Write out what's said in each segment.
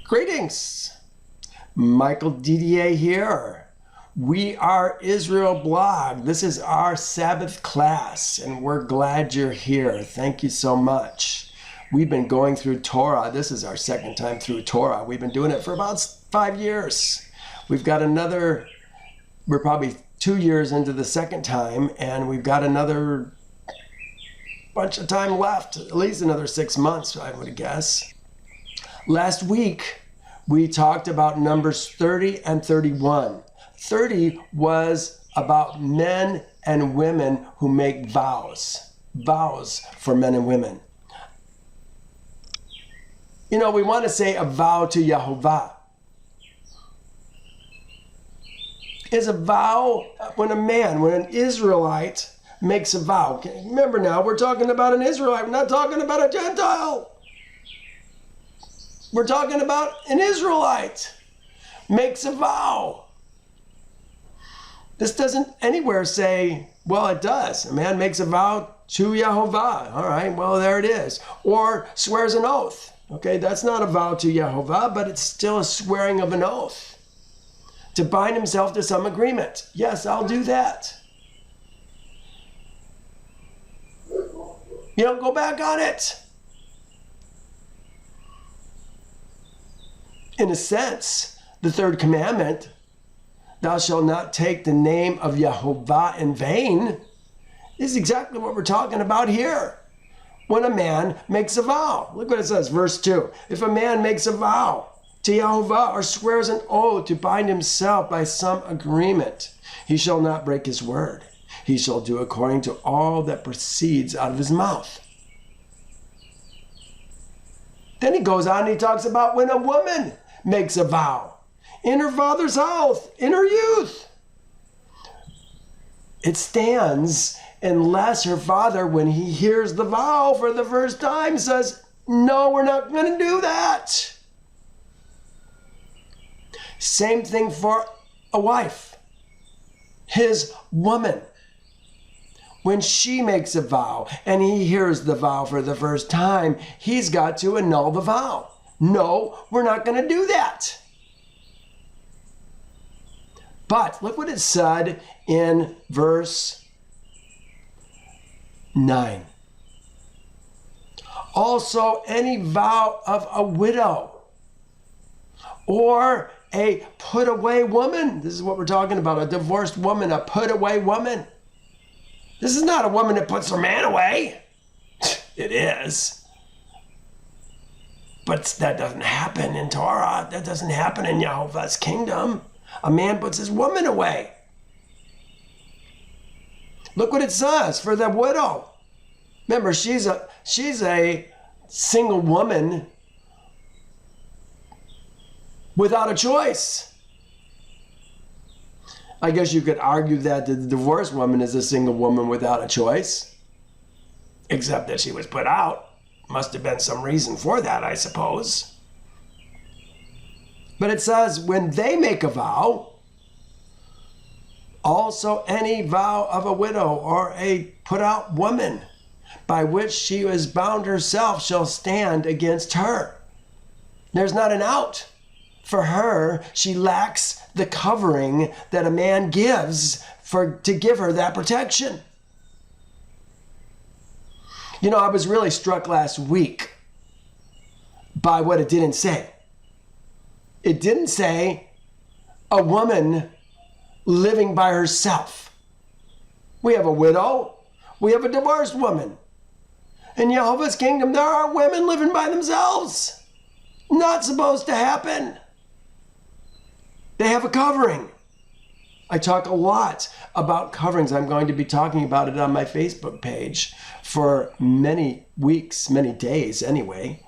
Greetings. Michael Didier here. We are Israel Blog. This is our Sabbath class, and we're glad you're here. Thank you so much. We've been going through Torah. This is our second time through Torah. We've been doing it for about 5 years. We've got we're probably 2 years into the second time, and we've got another bunch of time left, at least another 6 months, I would guess. Last week, we talked about Numbers 30 and 31. 30 was about men and women who make vows for men and women. You know, we want to say a vow to Yehovah. Is a vow when an Israelite makes a vow. Remember now, we're talking about an Israelite. We're not talking about a Gentile. We're talking about an Israelite makes a vow. This doesn't anywhere say, well, it does. A man makes a vow to Yehovah. All right, well, there it is. Or swears an oath. Okay, that's not a vow to Yehovah, but it's still a swearing of an oath. To bind himself to some agreement. Yes, I'll do that. You don't go back on it. In a sense, the third commandment, thou shalt not take the name of Yehovah in vain, is exactly what we're talking about here. When a man makes a vow. Look what it says, verse 2. If a man makes a vow to Yehovah or swears an oath to bind himself by some agreement, he shall not break his word. He shall do according to all that proceeds out of his mouth. Then he goes on and he talks about when a woman makes a vow in her father's house, in her youth. It stands unless her father, when he hears the vow for the first time, says, no, we're not going to do that. Same thing for a wife, his woman. When she makes a vow and he hears the vow for the first time, he's got to annul the vow. No, we're not going to do that. But look what it said in verse 9. Also, any vow of a widow or a put away woman. This is what we're talking about, a divorced woman, a put away woman. This is not a woman that puts her man away. It is. But that doesn't happen in Torah. That doesn't happen in Yehovah's kingdom. A man puts his woman away. Look what it says for the widow. Remember, she's a single woman without a choice. I guess you could argue that the divorced woman is a single woman without a choice, except that she was put out. Must have been some reason for that, I suppose. But it says, when they make a vow, also any vow of a widow or a put out woman by which she has bound herself shall stand against her. There's not an out. For her, she lacks the covering that a man gives to give her that protection. You know, I was really struck last week by what it didn't say. It didn't say a woman living by herself. We have a widow. We have a divorced woman. In Yehovah's kingdom, there are women living by themselves. Not supposed to happen. They have a covering. I talk a lot about coverings. I'm going to be talking about it on my Facebook page for many weeks, many days anyway,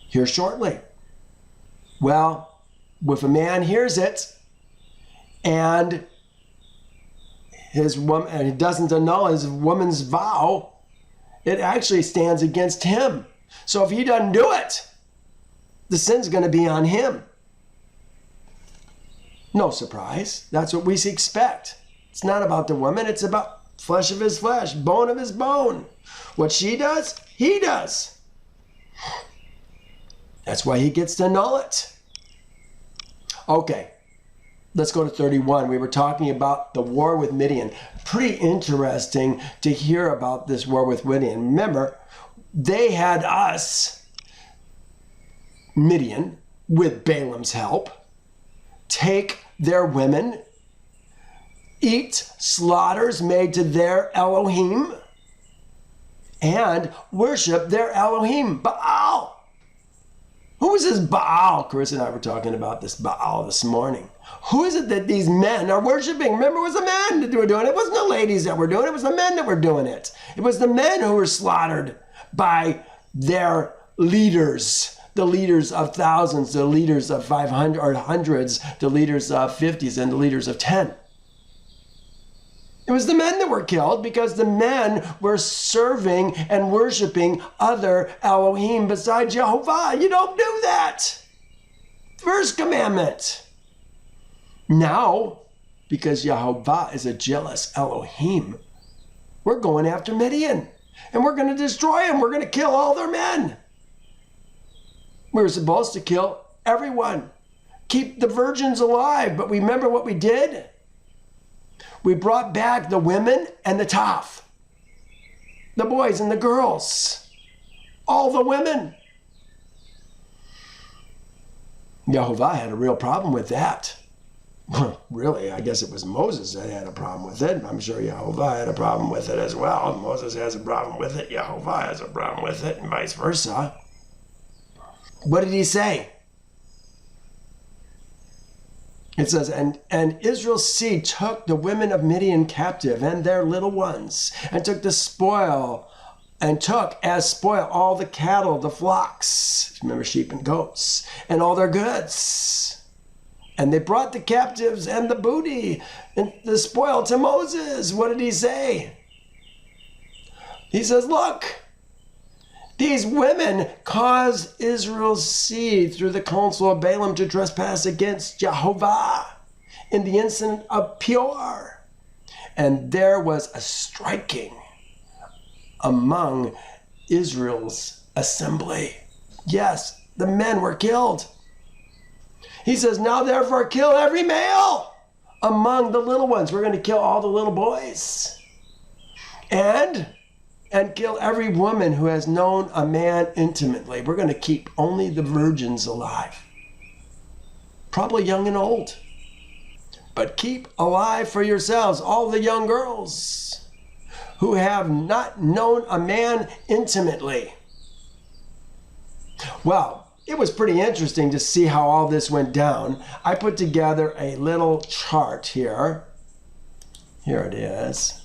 here shortly. Well, if a man hears it and he doesn't annul his woman's vow, it actually stands against him. So if he doesn't do it, the sin's going to be on him. No surprise. That's what we expect. It's not about the woman. It's about flesh of his flesh, bone of his bone. What she does, he does. That's why he gets to annul it. Okay, let's go to 31. We were talking about the war with Midian. Pretty interesting to hear about this war with Midian. Remember, they had us, Midian, with Balaam's help, take their women, eat slaughters made to their Elohim, and worship their Elohim, Baal. Who is this Baal? Chris and I were talking about this Baal this morning. Who is it that these men are worshiping? Remember, it was the men that were doing it. It wasn't the ladies that were doing it. It was the men that were doing it. It was the men who were slaughtered by their leaders, the leaders of thousands, the leaders of 500 or hundreds, the leaders of 50s, and the leaders of 10. It was the men that were killed because the men were serving and worshiping other Elohim besides Jehovah. You don't do that. First commandment. Now, because Jehovah is a jealous Elohim, we're going after Midian. And we're going to destroy them. We're going to kill all their men. We were supposed to kill everyone. Keep the virgins alive. But remember what we did? We brought back the women and the tough. The boys and the girls. All the women. Jehovah had a real problem with that. Really, I guess it was Moses that had a problem with it. I'm sure Jehovah had a problem with it as well. Moses has a problem with it. Jehovah has a problem with it, and vice versa. What did he say? It says, and Israel's seed took the women of Midian captive and their little ones, and took the spoil, and took as spoil all the cattle, the flocks, remember sheep and goats, and all their goods. And they brought the captives and the booty and the spoil to Moses. What did he say? He says, look, these women caused Israel's seed through the counsel of Balaam to trespass against Jehovah in the incident of Peor. And there was a striking among Israel's assembly. Yes, the men were killed. He says, now therefore kill every male among the little ones. We're going to kill all the little boys. And kill every woman who has known a man intimately. We're going to keep only the virgins alive. Probably young and old. But keep alive for yourselves all the young girls who have not known a man intimately. Well, it was pretty interesting to see how all this went down. I put together a little chart here. Here it is.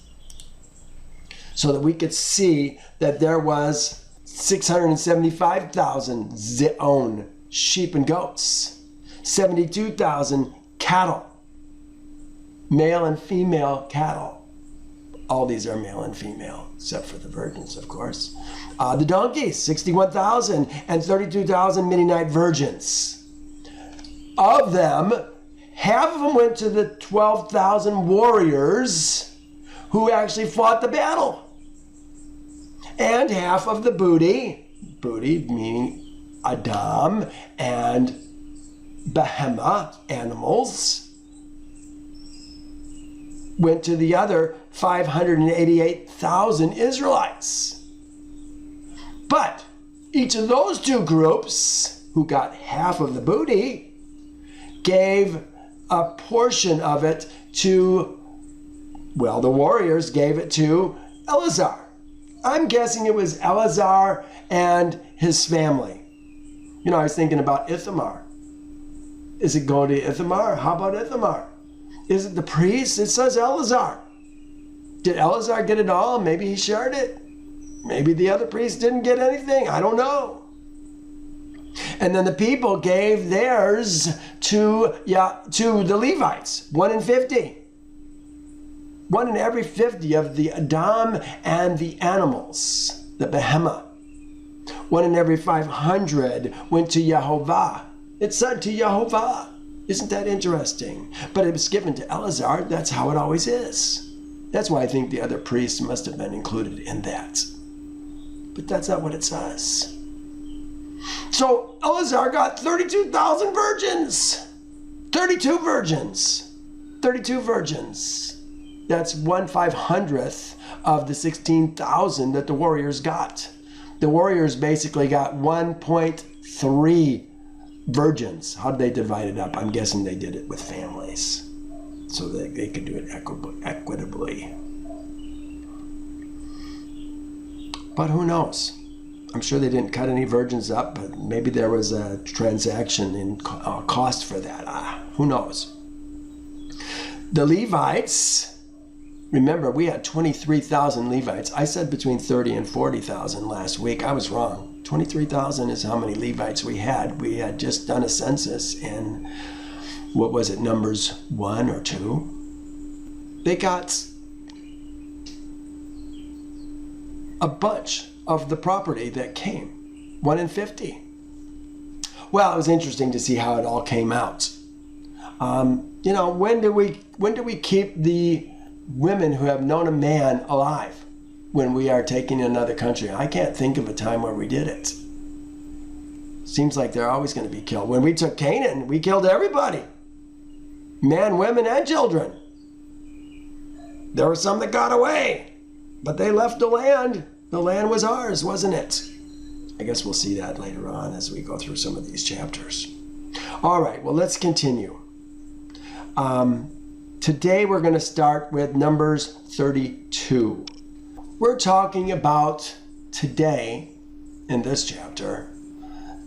So that we could see that there was 675,000 own sheep and goats, 72,000 cattle, male and female cattle. All these are male and female, except for the virgins, of course. The donkeys, 61,000, and 32,000 Midianite virgins. Of them, half of them went to the 12,000 warriors who actually fought the battle. And half of the booty meaning Adam and Behemah, animals, went to the other 588,000 Israelites. But each of those two groups, who got half of the booty, gave a portion of it to, well, the warriors gave it to Eleazar. I'm guessing it was Eleazar and his family. You know, I was thinking about Ithamar. Is it going to Ithamar? How about Ithamar? Is it the priest? It says Eleazar. Did Eleazar get it all? Maybe he shared it. Maybe the other priests didn't get anything. I don't know. And then the people gave theirs to the Levites, 1 in 50. 1 in every 50 of the Adam and the animals, the Behemah. 1 in every 500 went to Jehovah. It said to Jehovah. Isn't that interesting? But it was given to Eleazar. That's how it always is. That's why I think the other priests must have been included in that. But that's not what it says. So Eleazar got 32,000 virgins. 32 virgins. 32 virgins. That's 1/500th of the 16,000 that the warriors got. The warriors basically got 1.3 virgins. How did they divide it up? I'm guessing they did it with families so that they could do it equitably. But who knows? I'm sure they didn't cut any virgins up, but maybe there was a transaction in cost for that. Who knows? The Levites, remember, we had 23,000 Levites. I said between 30 and 40,000 last week. I was wrong. 23,000 is how many Levites we had. We had just done a census in, what was it, Numbers 1 or 2? They got a bunch of the property that came, 1 in 50. Well, it was interesting to see how it all came out. You know, when do we keep the women who have known a man alive when we are taking another country? I can't think of a time where we did it. Seems like they're always going to be killed. When we took Canaan, we killed everybody. Men, women, and children. There were some that got away, but they left the land. The land was ours, wasn't it? I guess we'll see that later on as we go through some of these chapters. All right, well, let's continue. Today we're going to start with Numbers 32. We're talking about today, in this chapter,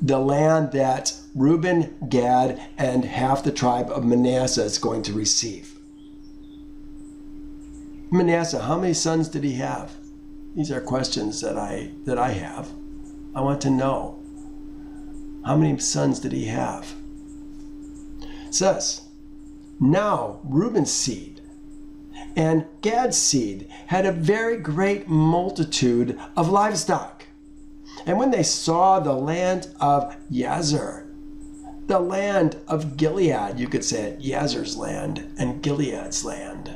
the land that Reuben, Gad, and half the tribe of Manasseh is going to receive. Manasseh, how many sons did he have? These are questions that I have. I want to know. How many sons did he have? It says, now Reuben's seed and Gad's seed had a very great multitude of livestock. And when they saw the land of Yazer, the land of Gilead, you could say it, Yazer's land and Gilead's land,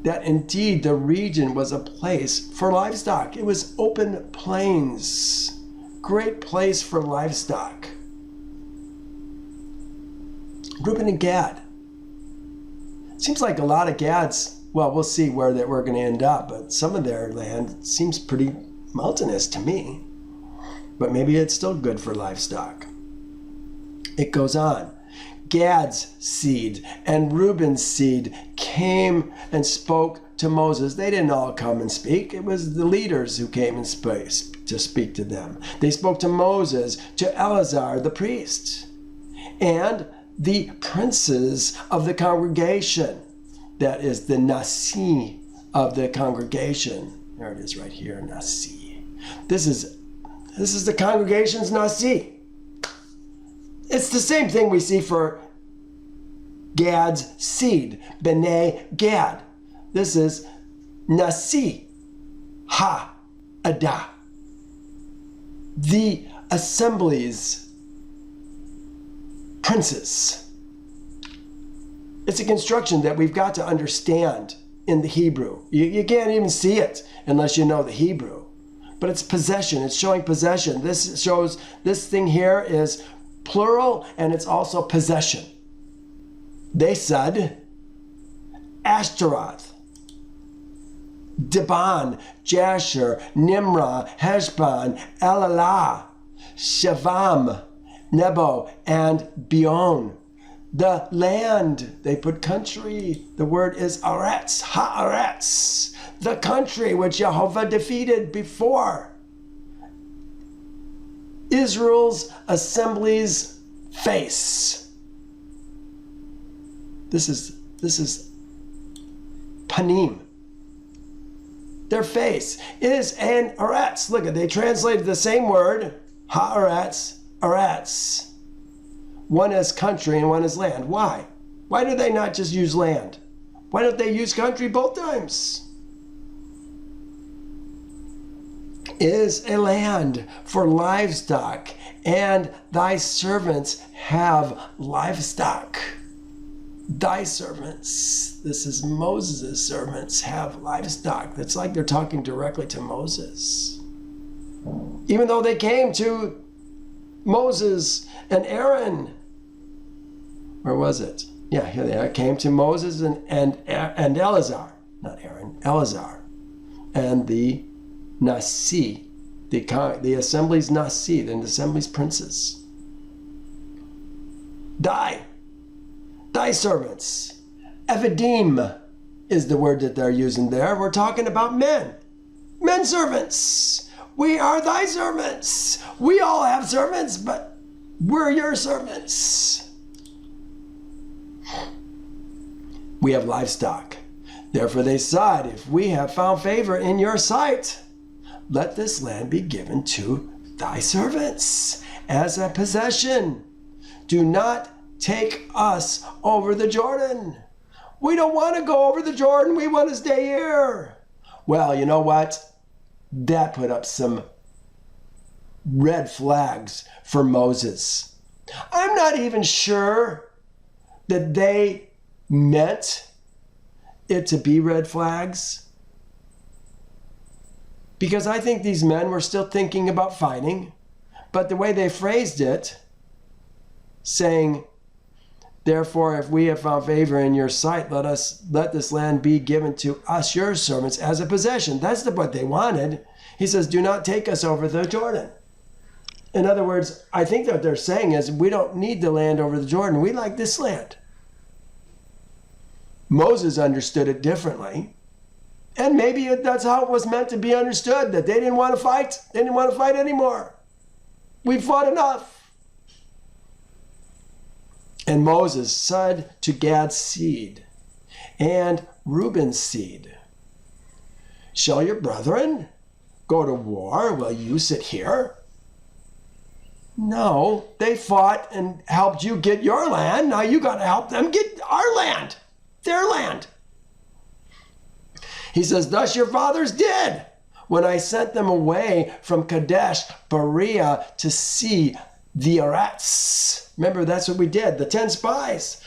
that indeed the region was a place for livestock. It was open plains, great place for livestock. Reuben and Gad. Seems like a lot of Gads, well, we'll see where that we're going to end up, but some of their land seems pretty mountainous to me. But maybe it's still good for livestock. It goes on. Gad's seed and Reuben's seed came and spoke to Moses. They didn't all come and speak. It was the leaders who came and to speak to them. They spoke to Moses, to Eleazar the priest, and the princes of the congregation. That is the Nasi of the congregation. There it is right here, Nasi. This is the congregation's Nasi. It's the same thing we see for Gad's seed, B'nai Gad. This is Nasi Ha-Adah. The assembly's princes. It's a construction that we've got to understand in the Hebrew. You can't even see it unless you know the Hebrew. But it's possession. It's showing possession. This shows, this thing here is plural, and it's also possession. They said, Ashtaroth, Dibon, Jasher, Nimrah, Heshbon, Elalah, Shavam, Nebo, and Beon. The land, they put country. The word is Aretz, Haaretz, the country which Jehovah defeated before. Israel's assembly's face. This is Panim. Their face is an Aretz. Look, they translated the same word, Haaretz, Aretz. One is country and one is land. Why? Why do they not just use land? Why don't they use country both times? Is a land for livestock, and thy servants have livestock. Thy servants, this is Moses' servants, have livestock. That's like they're talking directly to Moses. Even though they came to Moses and Aaron. Where was it? Yeah, here they are. Came to Moses and Eleazar, not Aaron, Eleazar, and the Nasi, the assembly's Nasi, the assembly's princes. Thy servants. Evadim is the word that they're using there. We're talking about men servants. We are thy servants. We all have servants, but we're your servants. We have livestock. Therefore they said, if we have found favor in your sight, let this land be given to thy servants as a possession. Do not take us over the Jordan. We don't want to go over the Jordan. We want to stay here. Well, you know what? That put up some red flags for Moses. I'm not even sure that they meant it to be red flags, because I think these men were still thinking about fighting, but the way they phrased it, saying, therefore, if we have found favor in your sight, let this land be given to us, your servants, as a possession. That's what they wanted. He says, do not take us over the Jordan. In other words, I think that they're saying is, we don't need the land over the Jordan. We like this land. Moses understood it differently. And maybe that's how it was meant to be understood, that they didn't want to fight. They didn't want to fight anymore. We've fought enough. And Moses said to Gad's seed and Reuben's seed, shall your brethren go to war while you sit here? No, they fought and helped you get your land. Now you got to help them get our land, their land. He says, thus your fathers did when I sent them away from Kadesh Barnea to see the Arats. Remember, that's what we did. The 10 spies.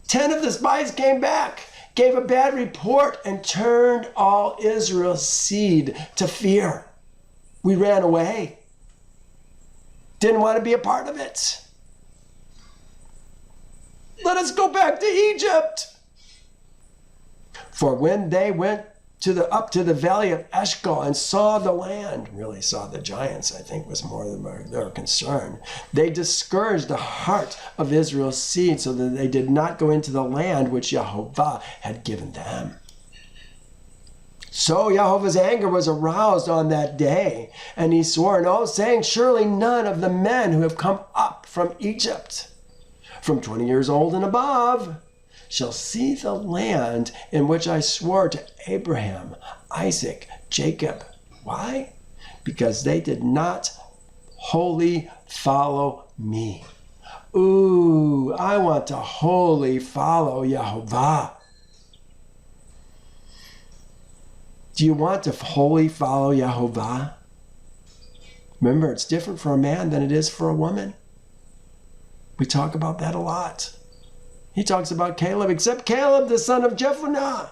10 of the spies came back, gave a bad report, and turned all Israel's seed to fear. We ran away. Didn't want to be a part of it. Let us go back to Egypt. For when they went up to the valley of Eshcol and saw the land, really saw the giants, I think was more than their concern, they discouraged the heart of Israel's seed so that they did not go into the land which Jehovah had given them. So Jehovah's anger was aroused on that day, and he swore an oath, saying, surely none of the men who have come up from Egypt, from 20 years old and above, shall see the land in which I swore to Abraham, Isaac, Jacob. Why? Because they did not wholly follow me. Ooh, I want to wholly follow Jehovah. Do you want to wholly follow Jehovah? Remember, it's different for a man than it is for a woman. We talk about that a lot. He talks about Caleb, except Caleb, the son of Jephunneh,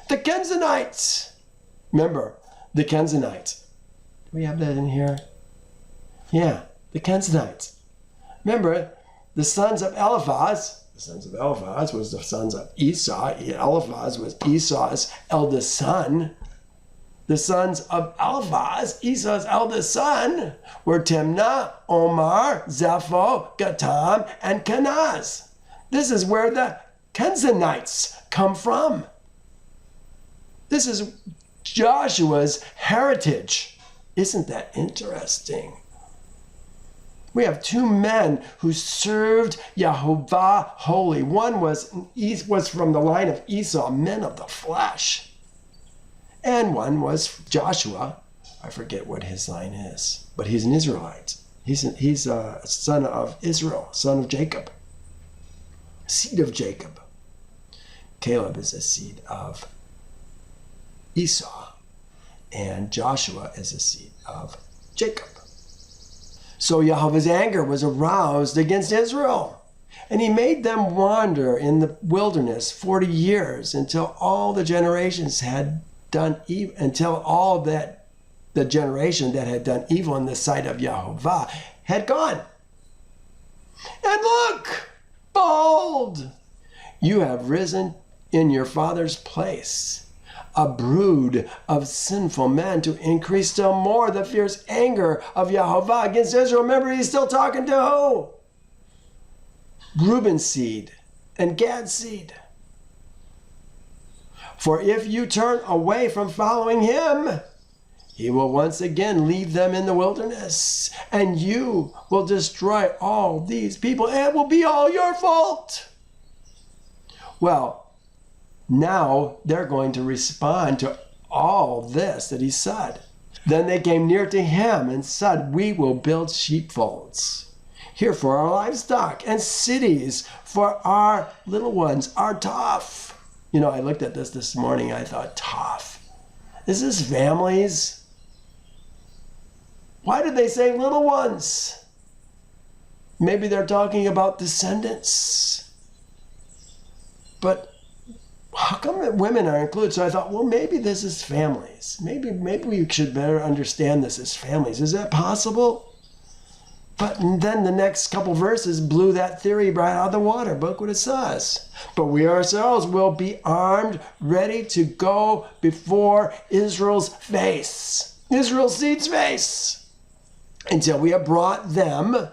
the Kenizites. Remember, the Kenizites. Do we have that in here? Yeah, the Kenizites. Remember, the sons of Eliphaz. The sons of Eliphaz was the sons of Esau. Eliphaz was Esau's eldest son. The sons of Eliphaz, Esau's eldest son, were Timnah, Omar, Zepho, Gatam, and Kenaz. This is where the Kenizites come from. This is Joshua's heritage. Isn't that interesting? We have two men who served Jehovah wholly. One was from the line of Esau, men of the flesh. And one was Joshua. I forget what his line is, but he's an Israelite. He's a son of Israel, son of Jacob. Seed of Jacob. Caleb is a seed of Esau, and Joshua is a seed of Jacob. So Jehovah's anger was aroused against Israel, and he made them wander in the wilderness 40 years until all the generations had done evil, until all that the generation that had done evil in the sight of Yehovah, had gone. And look, behold, you have risen in your father's place, a brood of sinful men, to increase still more the fierce anger of Yehovah against Israel. Remember, he's still talking to who? Reuben's seed and Gad's seed. For if you turn away from following him, he will once again leave them in the wilderness, and you will destroy all these people, and it will be all your fault. Well, now they're going to respond to all this that he said. Then they came near to him and said, we will build sheepfolds here for our livestock and cities for our little ones, our tough. You know, I looked at this morning, I thought, tough. Is this families? Why did they say little ones? Maybe they're talking about descendants. But how come women are included? So I thought, well, maybe this is families. Maybe we should better understand this as families. Is that possible? But then the next couple verses blew that theory right out of the water. Look what it says. But we ourselves will be armed, ready to go before Israel's face, Israel's seed's face, until we have brought them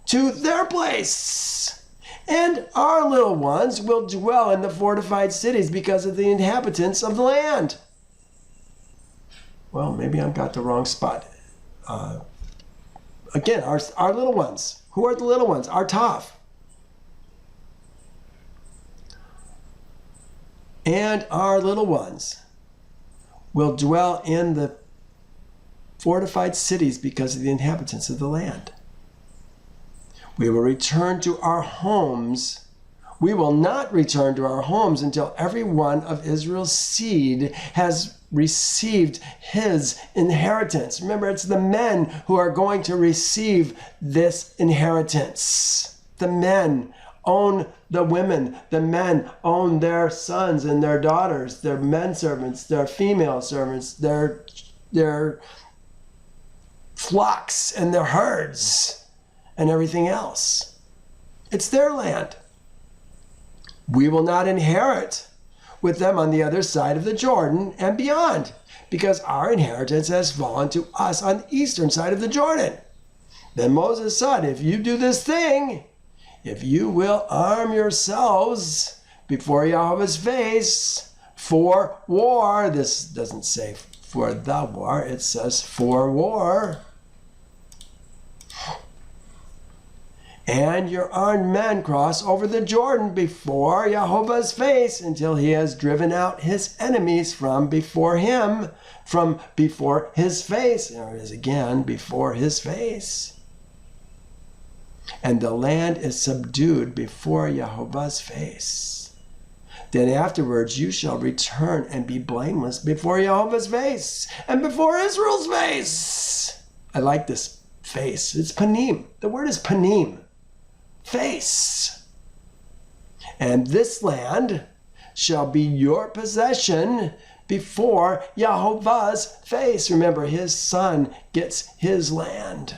to their place. And our little ones will dwell in the fortified cities because of the inhabitants of the land. Well, maybe I've got the wrong spot. Again, our little ones. Who are the little ones? Our tough. And our little ones will dwell in the fortified cities because of the inhabitants of the land. We will return to our homes. We will not return to our homes until every one of Israel's seed has received his inheritance. Remember, it's the men who are going to receive this inheritance. The men own the women. The men own their sons and their daughters, their men servants, their female servants, their flocks and their herds and everything else. It's their land. We will not inherit with them on the other side of the Jordan and beyond, because our inheritance has fallen to us on the eastern side of the Jordan. Then Moses said, if you do this thing, if you will arm yourselves before Yahweh's face for war, this doesn't say for the war, it says for war, and your armed men cross over the Jordan before Jehovah's face until he has driven out his enemies from before him, from before his face. There it is again, before his face. And the land is subdued before Jehovah's face. Then afterwards you shall return and be blameless before Jehovah's face and before Israel's face. I like this face. It's panim. The word is panim. Face. And this land shall be your possession before Jehovah's face. Remember, his son gets his land.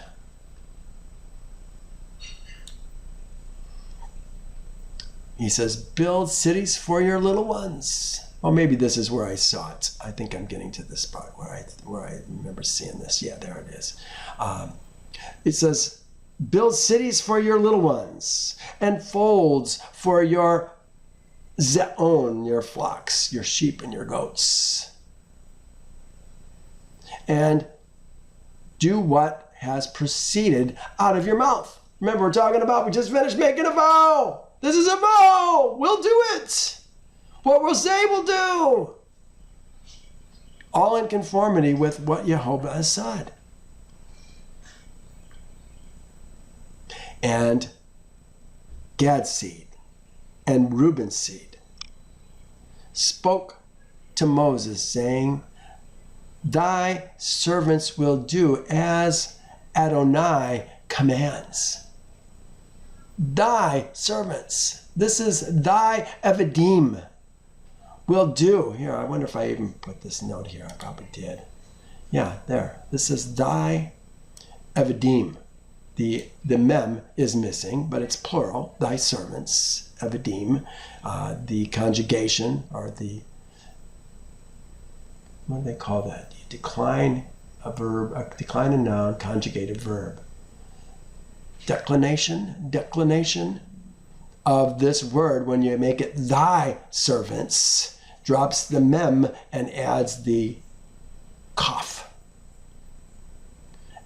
He says, build cities for your little ones. Well, maybe this is where I saw it. I think I'm getting to this part where I remember seeing this. Yeah, there it is. It says, build cities for your little ones and folds for your zeon, your flocks, your sheep and your goats. And do what has proceeded out of your mouth. Remember, we're talking about, we just finished making a vow. This is a vow. We'll do it. What we'll say, we'll do. All in conformity with what Jehovah has said. And Gad's seed and Reuben's seed spoke to Moses, saying, thy servants will do as Adonai commands. Thy servants. This is thy Evadim will do. Here, I wonder if I even put this note here. I probably did. Yeah, there. This is thy evadim. The mem is missing, but it's plural. Thy servants, evadim. The conjugation, or the, what do they call that? You decline a verb, decline a noun, conjugated verb. Declination of this word, when you make it thy servants, drops the mem and adds the kaf.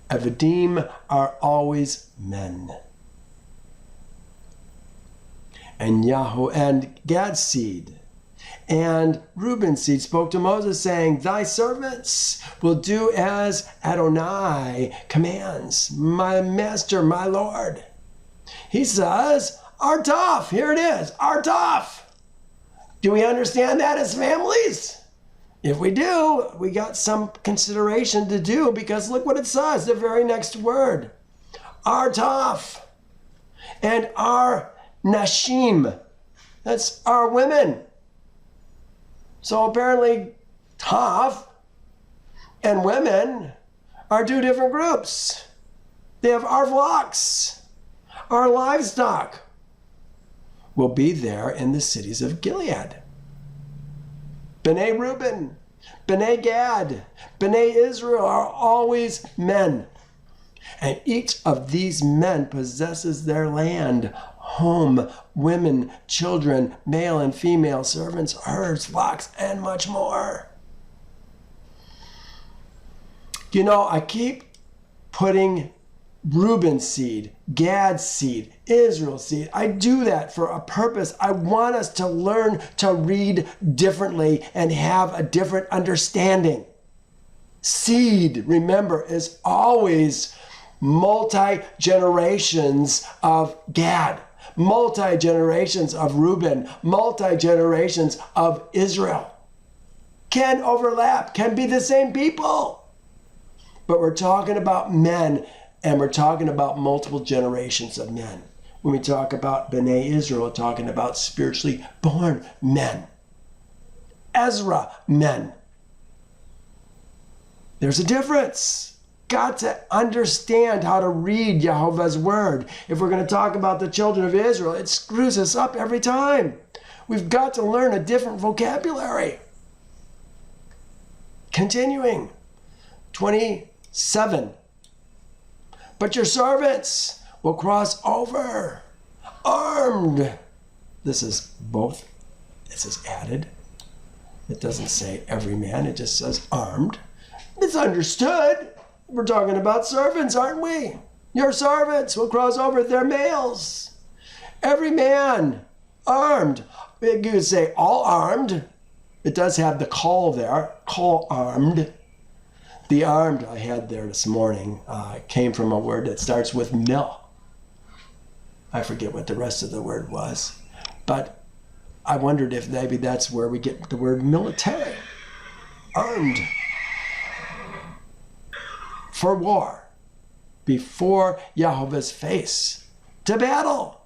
Evadim are always men. And Gad's seed and Reuben's seed spoke to Moses, saying, thy servants will do as Adonai commands, my master, my Lord. He says, Artaf, here it is, Artaf. Do we understand that as families? If we do, we got some consideration to do, because look what it says, the very next word. Artaf. And our nashim. That's our women. So apparently, taf and women are two different groups. They have our flocks, our livestock will be there in the cities of Gilead. B'nai Reuben, B'nai Gad, B'nai Israel are always men. And each of these men possesses their land, home, women, children, male and female, servants, herds, flocks, and much more. You know, I keep putting Reuben's seed, Gad's seed, Israel's seed. I do that for a purpose. I want us to learn to read differently and have a different understanding. Seed, remember, is always multi-generations of Gad, multi-generations of Reuben, multi-generations of Israel. Can overlap, can be the same people. But we're talking about men, and we're talking about multiple generations of men. When we talk about B'nai Israel, we're talking about spiritually born men. Ezra men. There's a difference. Got to understand how to read Yehovah's word. If we're going to talk about the children of Israel, it screws us up every time. We've got to learn a different vocabulary. Continuing, 27. But your servants will cross over armed. This is both. It says added. It doesn't say every man. It just says armed. It's understood. We're talking about servants, aren't we? Your servants will cross over their males. Every man armed. You could say all armed. It does have the call there. Call armed. The armed I had there this morning came from a word that starts with mil. I forget what the rest of the word was, but I wondered if maybe that's where we get the word military. Armed for war, before Yehovah's face, to battle,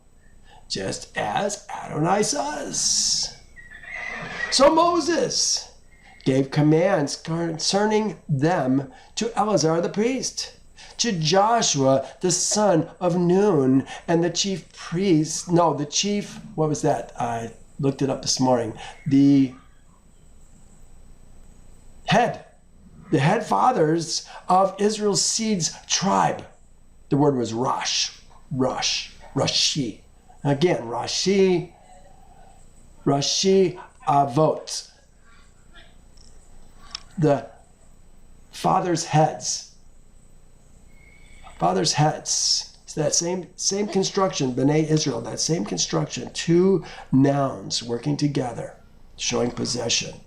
just as Adonai says. So Moses gave commands concerning them to Eleazar the priest, to Joshua the son of Nun, and the chief priest, what was that? I looked it up this morning. The head fathers of Israel's seed's tribe. The word was Rashi. Again, Rashi Avot. The father's heads. Father's heads. It's that same construction, B'nai Israel, that same construction. Two nouns working together, showing possession.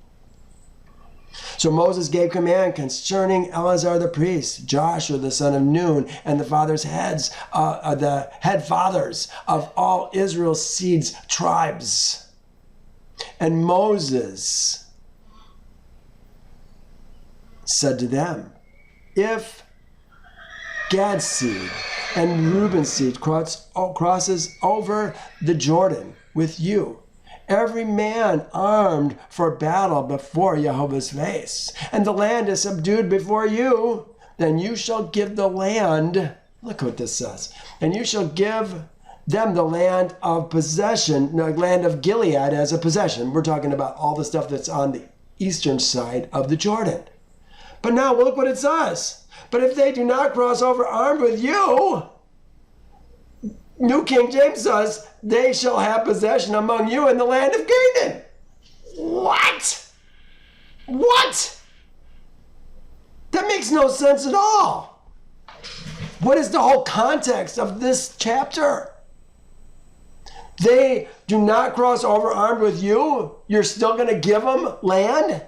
So Moses gave command concerning Eleazar the priest, Joshua the son of Nun, and the the head fathers of all Israel's seed's tribes. And Moses said to them, if Gad's seed and Reuben's seed crosses over the Jordan with you, every man armed for battle before Jehovah's face, and the land is subdued before you, then you shall give the land, look what this says, and you shall give them the land of possession, the land of Gilead as a possession. We're talking about all the stuff that's on the eastern side of the Jordan. But now look what it says. But if they do not cross over armed with you, New King James says, they shall have possession among you in the land of Canaan. What? What? That makes no sense at all. What is the whole context of this chapter? They do not cross over armed with you. You're still going to give them land?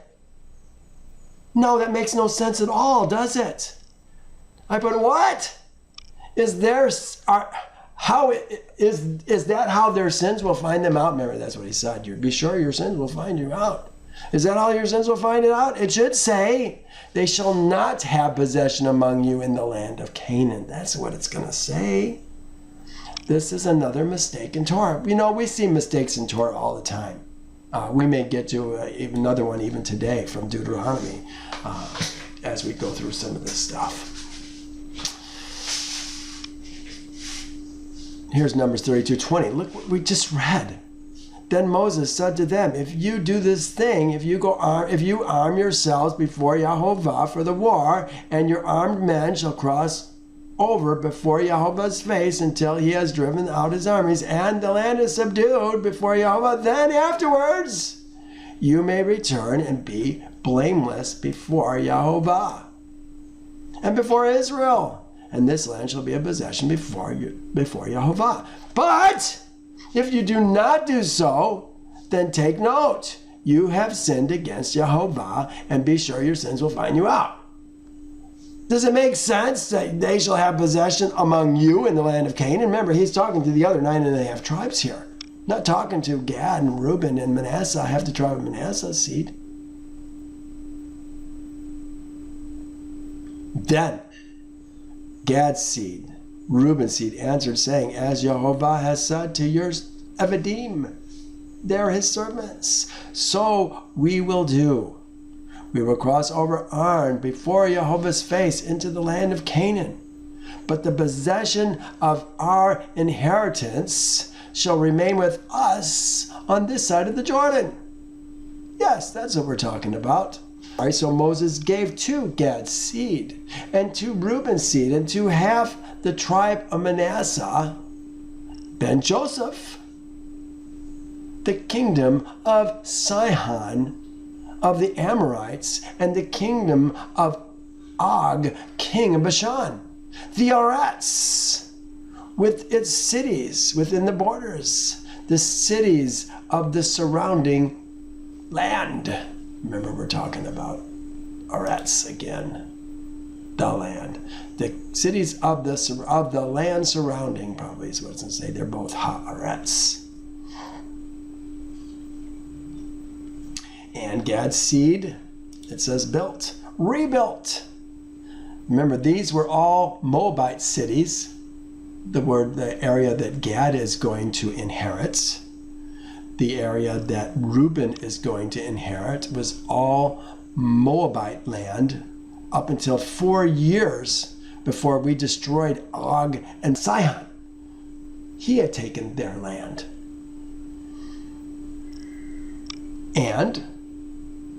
No, that makes no sense at all, does it? But what? Is that how their sins will find them out? Remember, that's what he said. You be sure your sins will find you out. Is that how your sins will find it out? It should say, they shall not have possession among you in the land of Canaan. That's what it's going to say. This is another mistake in Torah. You know, we see mistakes in Torah all the time. We may get to another one even today from Deuteronomy as we go through some of this stuff. Here's Numbers 32:20. Look what we just read. Then Moses said to them, if you do this thing, if you arm yourselves before Yehovah for the war, and your armed men shall cross over before Jehovah's face until he has driven out his armies, and the land is subdued before Jehovah, then afterwards you may return and be blameless before Jehovah and before Israel, and this land shall be a possession before Jehovah. But if you do not do so, then take note, you have sinned against Jehovah, and be sure your sins will find you out. Does it make sense that they shall have possession among you in the land of Canaan? Remember, he's talking to the other 9.5 tribes here. Not talking to Gad and Reuben and Manasseh, half the tribe of Manasseh's seed. Then Gad's seed, Reuben's seed, answered, saying, as Jehovah has said to your Evadim, they're his servants, so we will do. We will cross over armed before Jehovah's face into the land of Canaan. But the possession of our inheritance shall remain with us on this side of the Jordan. Yes, that's what we're talking about. All right, so Moses gave to Gad's seed, and to Reuben's seed, and to half the tribe of Manasseh, Ben Joseph, the kingdom of Sihon, of the Amorites, and the kingdom of Og, king of Bashan, the Arats, with its cities within the borders, the cities of the surrounding land. Remember, we're talking about Arats again, the land. The cities of the land surrounding, probably is what it's going to say. They're both Ha'arats. And Gad's seed, it says built, rebuilt. Remember, these were all Moabite cities. The area that Gad is going to inherit, the area that Reuben is going to inherit, was all Moabite land up until 4 years before we destroyed Og and Sihon. He had taken their land. And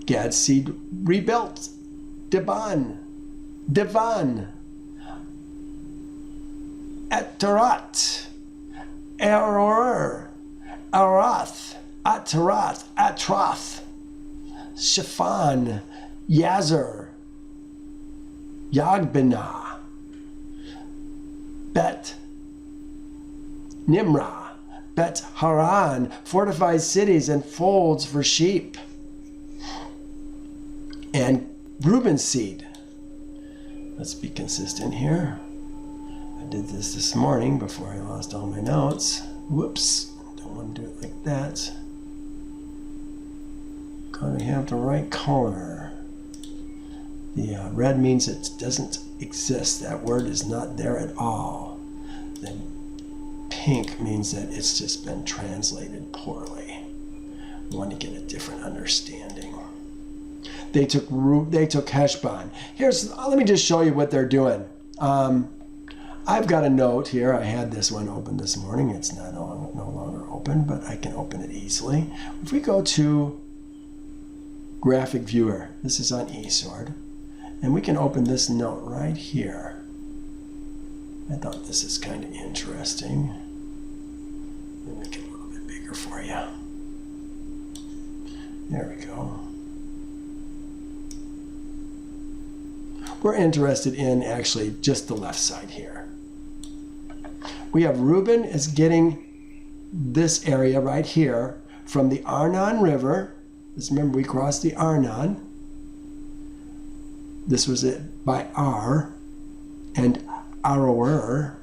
Gad's seed rebuilt Divan, Atarat, Aror, Arath, Atrath, Shaphan, Yazer, Yagbinah, Bet Nimrah, Bet Haran, fortified cities and folds for sheep. And Reuben's seed. Let's be consistent here. I did this morning before I lost all my notes. Whoops, don't want to do it like that. Gotta have the right color. The red means it doesn't exist. That word is not there at all. The pink means that it's just been translated poorly. I want to get a different understanding. They took Heshbon. Let me just show you what they're doing. I've got a note here. I had this one open this morning. It's no longer open, but I can open it easily. If we go to graphic viewer, this is on eSword, and we can open this note right here. I thought this is kind of interesting. Let me make it a little bit bigger for you. There we go. We're interested in actually just the left side here. We have Reuben is getting this area right here from the Arnon River. Just remember, we crossed the Arnon. This was it by Ar and Aroer.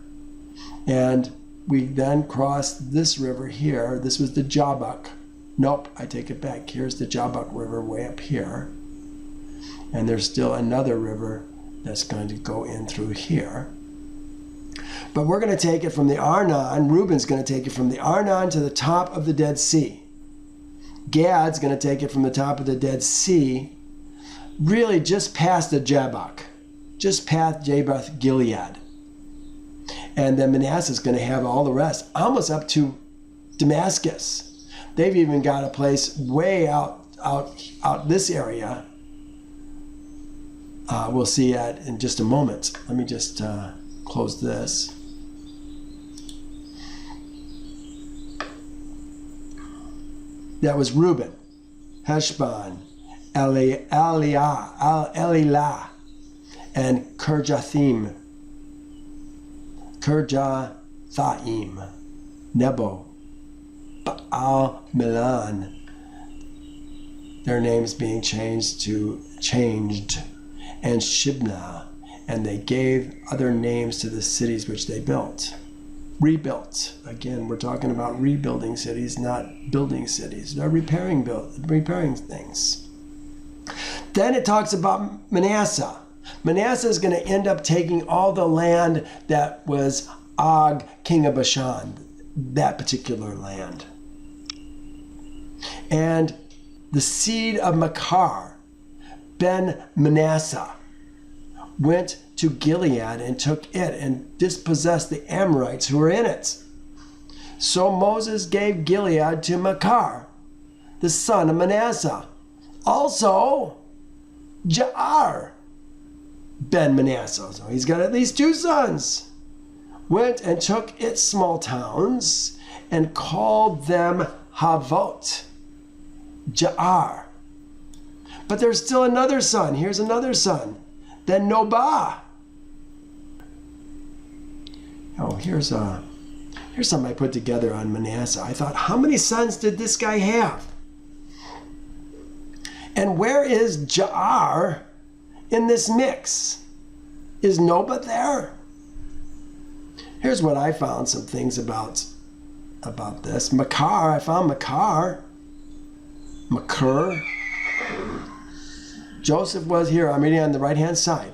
And we then crossed this river here. This was the Jabbok. Nope, I take it back. Here's the Jabbok River way up here. And there's still another river that's going to go in through here. But we're going to take it from the Arnon. Reuben's going to take it from the Arnon to the top of the Dead Sea. Gad's going to take it from the top of the Dead Sea, really just past the Jabbok, just past Jabesh Gilead. And then Manasseh's going to have all the rest, almost up to Damascus. They've even got a place way out this area. We'll see that in just a moment. Let me just close this. That was Reuben, Heshbon, Elilah, and Kirjathaim, Nebo, Baal Milan. Their names being changed, and Shibna, and they gave other names to the cities which they rebuilt. Again, we're talking about rebuilding cities, not building cities. They're repairing things. Then it talks about Manasseh. Manasseh is going to end up taking all the land that was Og, king of Bashan, that particular land. And the seed of Makar, Ben Manasseh, went to Gilead and took it and dispossessed the Amorites who were in it. So Moses gave Gilead to Makar, the son of Manasseh. Also, Jair, Ben Manasseh, so he's got at least two sons, went and took its small towns and called them Havot, Jair. But there's still another son. Here's another son. Then Nobah. Oh, here's something I put together on Manasseh. I thought, how many sons did this guy have? And where is Jair in this mix? Is Nobah there? Here's what I found, some things about this. Makar, I found Makar. Joseph was here, I'm reading on the right-hand side.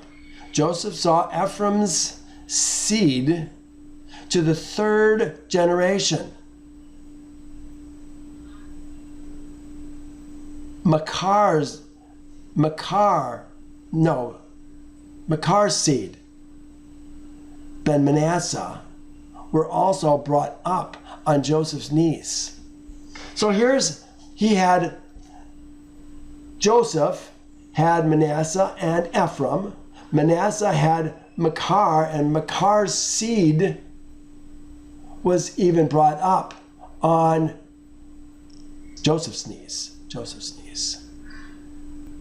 Joseph saw Ephraim's seed to the third generation. Makar's seed, Ben Manasseh, were also brought up on Joseph's knees. So Joseph had Manasseh and Ephraim. Manasseh had Makar, and Makar's seed was even brought up on Joseph's knees.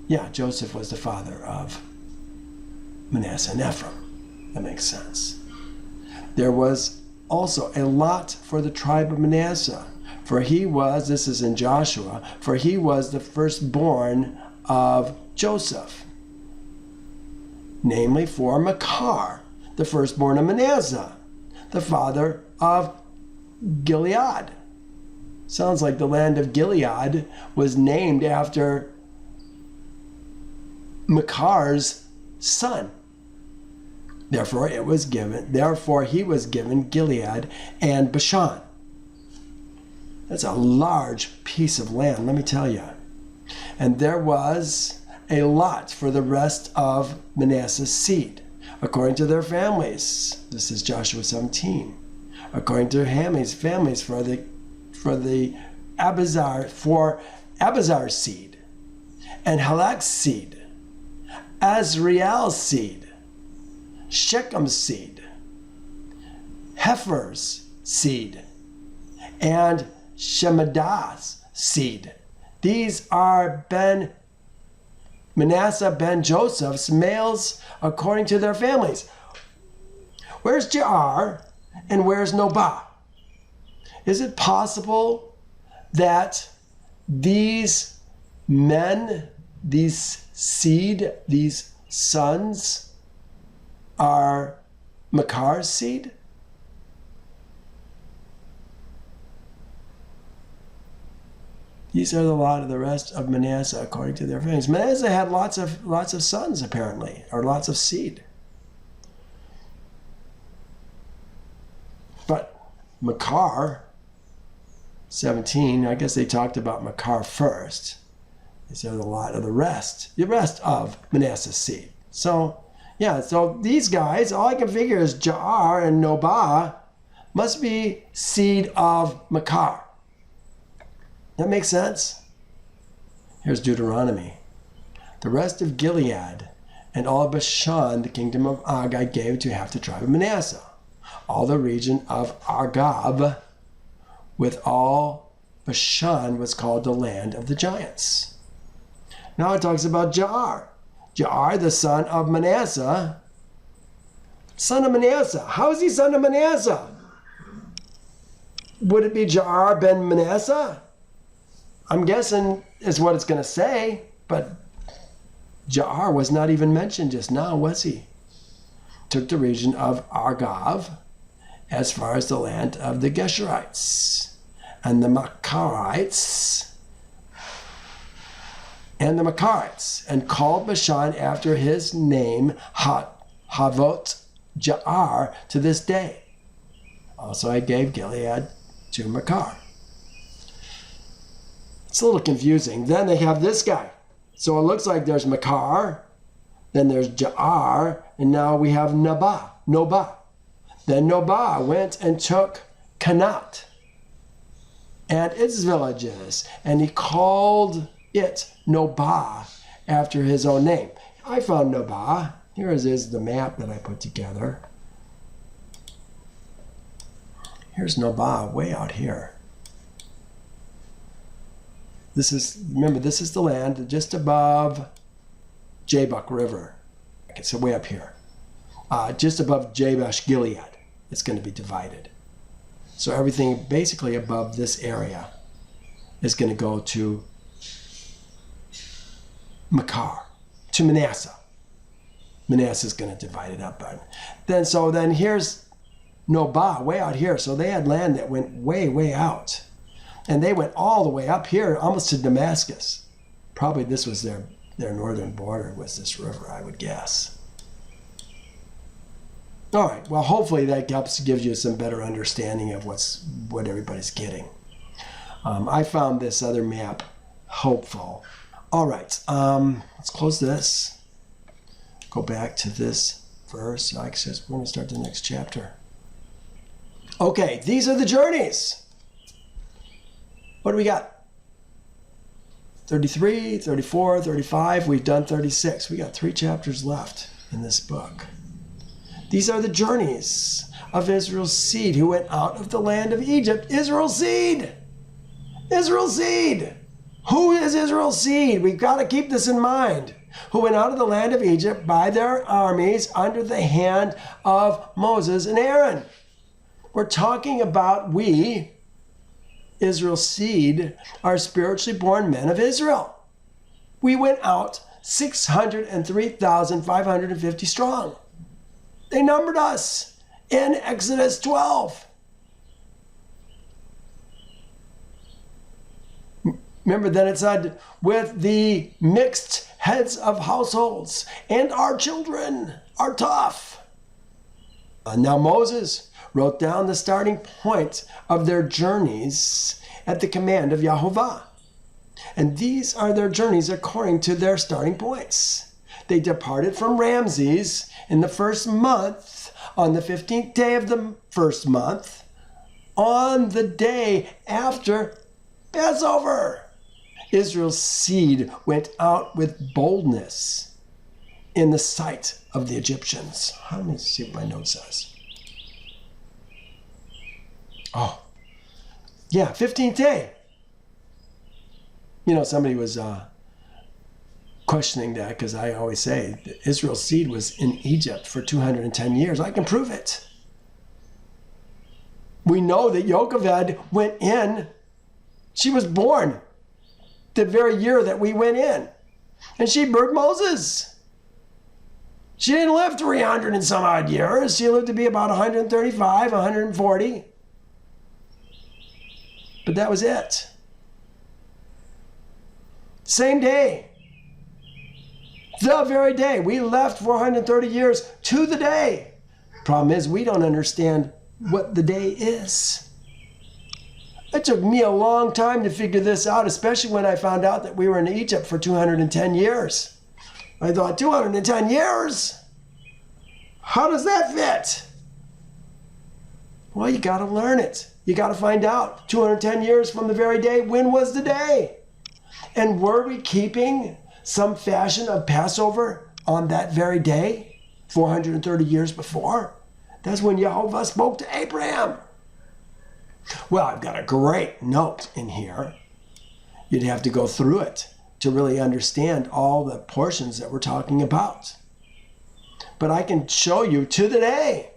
Yeah, Joseph was the father of Manasseh and Ephraim. That makes sense. There was also a lot for the tribe of Manasseh, for he was, this is in Joshua, for he was the firstborn of Joseph, namely for Makar, the firstborn of Manasseh, the father of Gilead. Sounds like the land of Gilead was named after Makar's son. Therefore he was given Gilead and Bashan. That's a large piece of land, let me tell you. And there was a lot for the rest of Manasseh's seed, according to their families. This is Joshua 17. According to families for the Abazar's seed, and Halak's seed, Azriel's seed, Shechem's seed, Hefer's seed, and Shemadah's seed. These are Manasseh ben Joseph's males according to their families. Where's Jaar and where's Nobah? Is it possible that these men, these seed, these sons are Makar's seed? These are the lot of the rest of Manasseh according to their families. Manasseh had lots of sons apparently, or lots of seed. But Makar, 17, I guess they talked about Makar first. These are the lot of the rest of Manasseh's seed. So, yeah, so these guys, all I can figure is Jaar and Nobah must be seed of Makar. That makes sense? Here's Deuteronomy. The rest of Gilead and all of Bashan, the kingdom of Og, I gave to half the tribe of Manasseh. All the region of Argob with all Bashan was called the land of the giants. Now it talks about Jaar. Jaar, the son of Manasseh. Son of Manasseh. How is he son of Manasseh? Would it be Jaar ben Manasseh? I'm guessing is what it's going to say, but Jaar was not even mentioned just now, was he? Took the region of Argob as far as the land of the Geshurites and the Makarites and called Bashan after his name Havot Jaar to this day. Also I gave Gilead to Makar. It's a little confusing. Then they have this guy. So it looks like there's Makar, then there's Jaar, and now we have Nobah. Then Nobah went and took Kanat and its villages, and he called it Nobah after his own name. I found Nobah. Here is the map that I put together. Here's Nobah way out here. Remember, this is the land just above Jabbok River. Okay, so way up here. Just above Jabesh Gilead, it's going to be divided. So everything basically above this area is going to go to Makar, to Manasseh. Manasseh is going to divide it up. Then here's Nobah, way out here. So they had land that went way, way out. And they went all the way up here, almost to Damascus. Probably this was their northern border, was this river, I would guess. All right, well, hopefully that helps gives you some better understanding of what everybody's getting. I found this other map hopeful. All right, let's close this. Go back to this verse. We're going to start the next chapter. Okay, these are the journeys. What do we got? 33, 34, 35. We've done 36. We got 3 chapters left in this book. These are the journeys of Israel's seed who went out of the land of Egypt. Israel's seed! Israel's seed! Who is Israel's seed? We've got to keep this in mind. Who went out of the land of Egypt by their armies under the hand of Moses and Aaron. We're talking about Israel's seed, are spiritually born men of Israel. We went out 603,550 strong. They numbered us in Exodus 12. Remember, then it said, with the mixed heads of households, and our children are tough. Now Moses wrote down the starting point of their journeys at the command of Yahovah. And these are their journeys according to their starting points. They departed from Ramses in the first month, on the 15th day of the first month, on the day after Passover. Israel's seed went out with boldness in the sight of the Egyptians. Let me see what my note says. Oh, yeah, 15th day. You know, somebody was questioning that because I always say that Israel's seed was in Egypt for 210 years. I can prove it. We know that Yocheved went in. She was born the very year that we went in. And she birthed Moses. She didn't live 300 and some odd years. She lived to be about 135, 140. But that was it. Same day. The very day. We left 430 years to the day. Problem is, we don't understand what the day is. It took me a long time to figure this out, especially when I found out that we were in Egypt for 210 years. I thought, 210 years? How does that fit? Well, you got to learn it. You got to find out. 210 years from the very day, when was the day? And were we keeping some fashion of Passover on that very day, 430 years before? That's when Yahovah spoke to Abraham. Well, I've got a great note in here. You'd have to go through it to really understand all the portions that we're talking about. But I can show you to the day,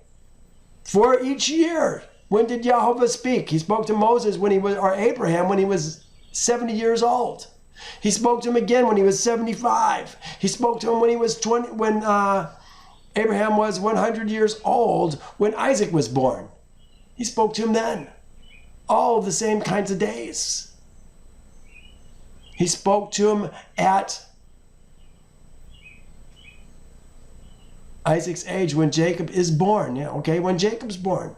for each year. When did Yahovah speak? He spoke to Moses when he was, or Abraham when he was 70 years old. He spoke to him again when he was 75. He spoke to him when he was 20, when Abraham was 100 years old, when Isaac was born. He spoke to him then. All of the same kinds of days. He spoke to him at Isaac's age when Jacob is born. Yeah, okay, when Jacob's born.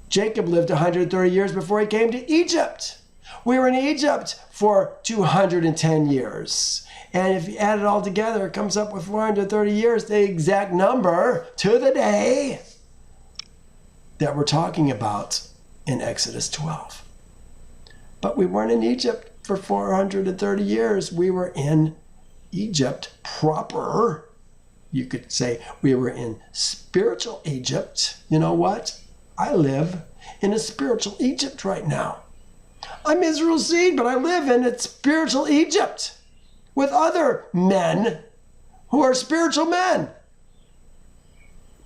Jacob lived 130 years before he came to Egypt. We were in Egypt for 210 years. And if you add it all together, it comes up with 430 years, the exact number to the day that we're talking about in Exodus 12. But we weren't in Egypt for 430 years. We were in Egypt proper. You could say we were in spiritual Egypt. You know what? I live in a spiritual Egypt right now. I'm Israel's seed, but I live in a spiritual Egypt with other men who are spiritual men.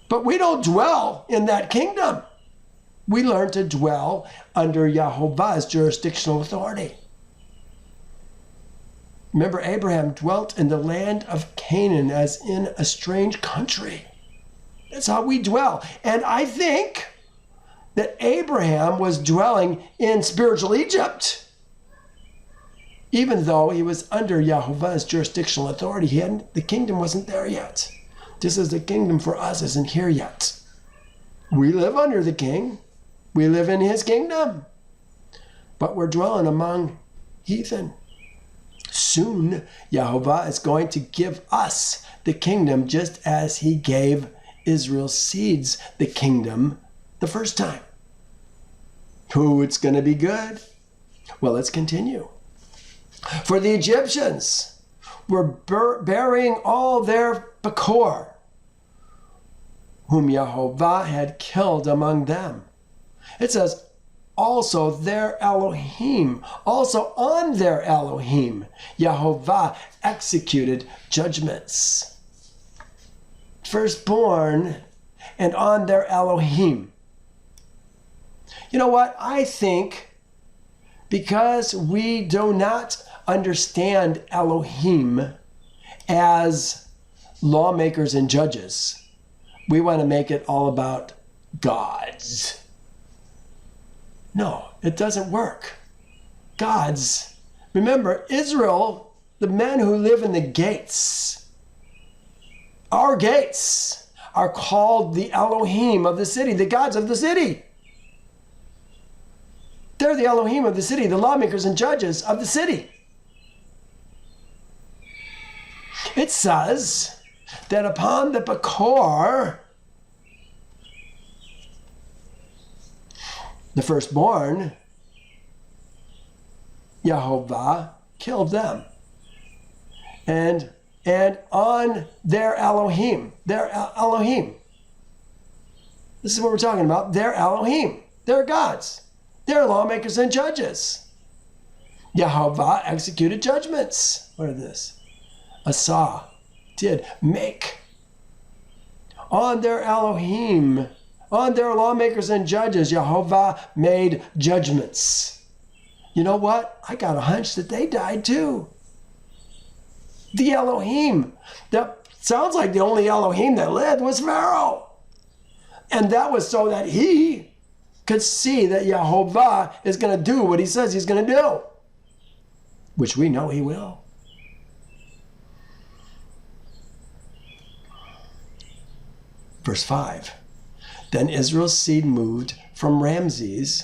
But we don't dwell in that kingdom. We learn to dwell under Yahovah's jurisdictional authority. Remember, Abraham dwelt in the land of Canaan as in a strange country. That's how we dwell. And I think that Abraham was dwelling in spiritual Egypt. Even though he was under Yahovah's jurisdictional authority, the kingdom wasn't there yet. Just as the kingdom for us isn't here yet. We live under the king. We live in his kingdom. But we're dwelling among heathen. Soon, Yahovah is going to give us the kingdom just as he gave Israel's seeds the kingdom the first time. Oh, it's going to be good. Well, let's continue. For the Egyptians were burying all their Pekor, whom Yahovah had killed among them. It says, also their Elohim, also on their Elohim, Yahovah executed judgments. Firstborn and on their Elohim. You know what? I think because we do not understand Elohim as lawmakers and judges, we want to make it all about gods. No, it doesn't work. Gods. Remember, Israel, the men who live in the gates, our gates, are called the Elohim of the city, the gods of the city. They're the Elohim of the city, the lawmakers and judges of the city. It says that upon the Bakor, the firstborn, Yehovah killed them. And on their Elohim, this is what we're talking about, their Elohim, their gods, their lawmakers and judges. Yehovah executed judgments. What is this? Asa did make on their Elohim, on their lawmakers and judges. Yehovah made judgments. You know what? I got a hunch that they died too. The Elohim. That sounds like the only Elohim that lived was Pharaoh. And that was so that he could see that Yehovah is going to do what he says he's going to do, which we know he will. Verse 5, then Israel's seed moved from Ramses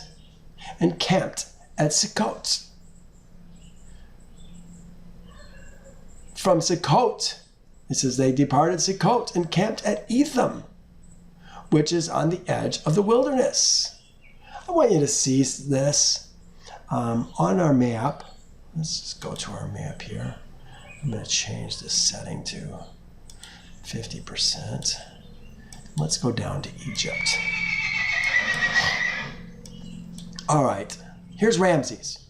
and camped at Sukkot. From Sukkot, it says they departed Sukkot and camped at Etham, which is on the edge of the wilderness. I want you to see this on our map. Let's just go to our map here. I'm going to change this setting to 50%. Let's go down to Egypt. All right, here's Ramses.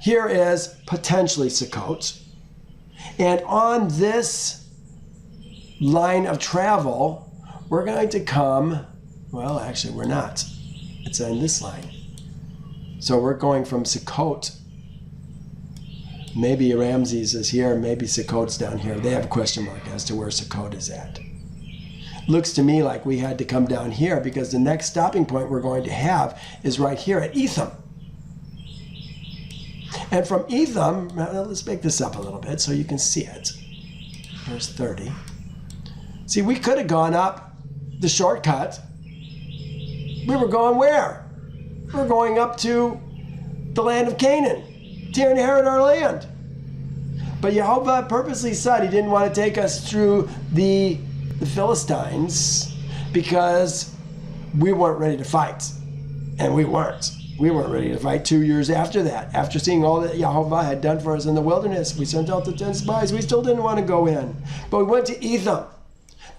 Here is potentially Sukkot. And on this line of travel, we're going to come, well, actually we're not. It's on this line. So we're going from Sukkot. Maybe Ramses is here, maybe Sukkot's down here. They have a question mark as to where Sukkot is at. Looks to me like we had to come down here because the next stopping point we're going to have is right here at Etham. And from Etham, let's make this up a little bit so you can see it. Verse 30. See, we could have gone up the shortcut. We were going where? We were going up to the land of Canaan to inherit our land. But Yehovah purposely said he didn't want to take us through the Philistines because we weren't ready to fight. And we weren't. We weren't ready to fight 2 years after that. After seeing all that Yehovah had done for us in the wilderness, we sent out the 10 spies. We still didn't want to go in. But we went to Etham.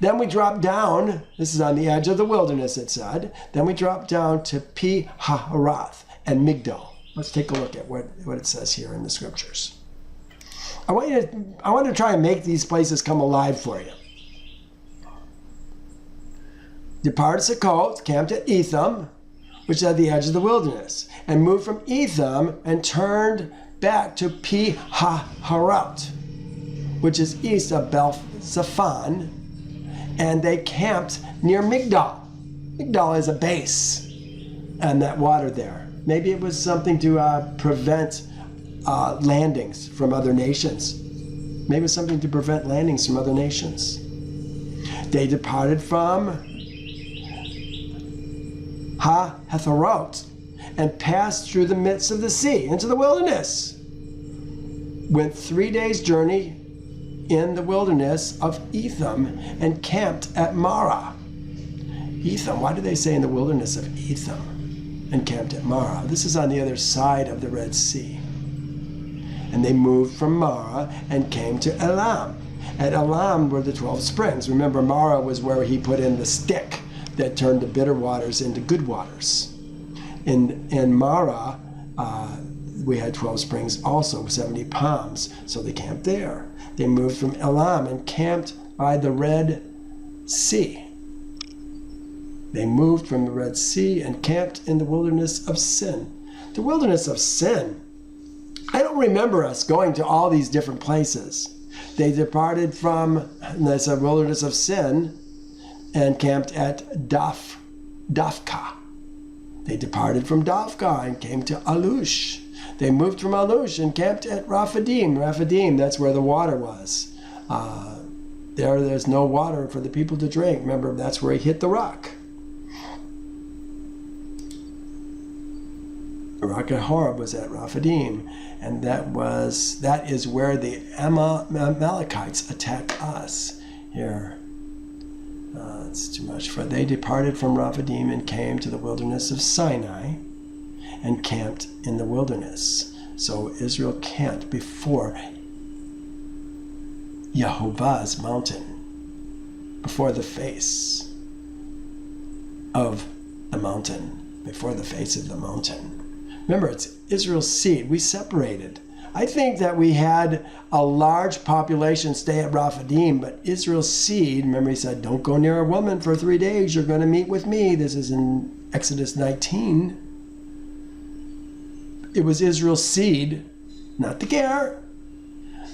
Then we dropped down. This is on the edge of the wilderness, it said. Then we dropped down to Pi-Hahiroth and Migdal. Let's take a look at what it says here in the scriptures. I want to try and make these places come alive for you. Departed Sukkot, camped at Etham, which is at the edge of the wilderness, and moved from Etham and turned back to Pi-Hahiroth, which is east of Beth-Zephon, and they camped near Migdal. Migdal is a base, and that water there. Maybe it was something to prevent landings from other nations. Maybe it was something to prevent landings from other nations. They departed from Ha-Hetherot and passed through the midst of the sea into the wilderness. Went 3 days' journey in the wilderness of Etham and camped at Marah. Etham, why do they say in the wilderness of Etham and camped at Marah? This is on the other side of the Red Sea. And they moved from Marah and came to Elam. At Elam were the 12 springs. Remember, Marah was where he put in the stick that turned the bitter waters into good waters. In Marah, we had 12 springs also, 70 palms, so they camped there. They moved from Elam and camped by the Red Sea. They moved from the Red Sea and camped in the wilderness of Sin. The wilderness of Sin, I don't remember us going to all these different places. They departed from the wilderness of Sin and camped at Dafka. They departed from Dafka and came to Alush. They moved from Alush and camped at Raphidim. Raphidim, that's where the water was. There's no water for the people to drink. Remember, that's where he hit the rock. The rock at Horeb was at Rephidim, and that is where the Amalekites attacked us. Here, it's too much. For they departed from Rephidim and came to the wilderness of Sinai and camped in the wilderness. So Israel camped before Yehovah's mountain, before the face of the mountain, before the face of the mountain. Remember, it's Israel's seed. We separated. I think that we had a large population stay at Rephidim, but Israel's seed, remember he said, don't go near a woman for 3 days. You're going to meet with me. This is in Exodus 19. It was Israel's seed, not the ger,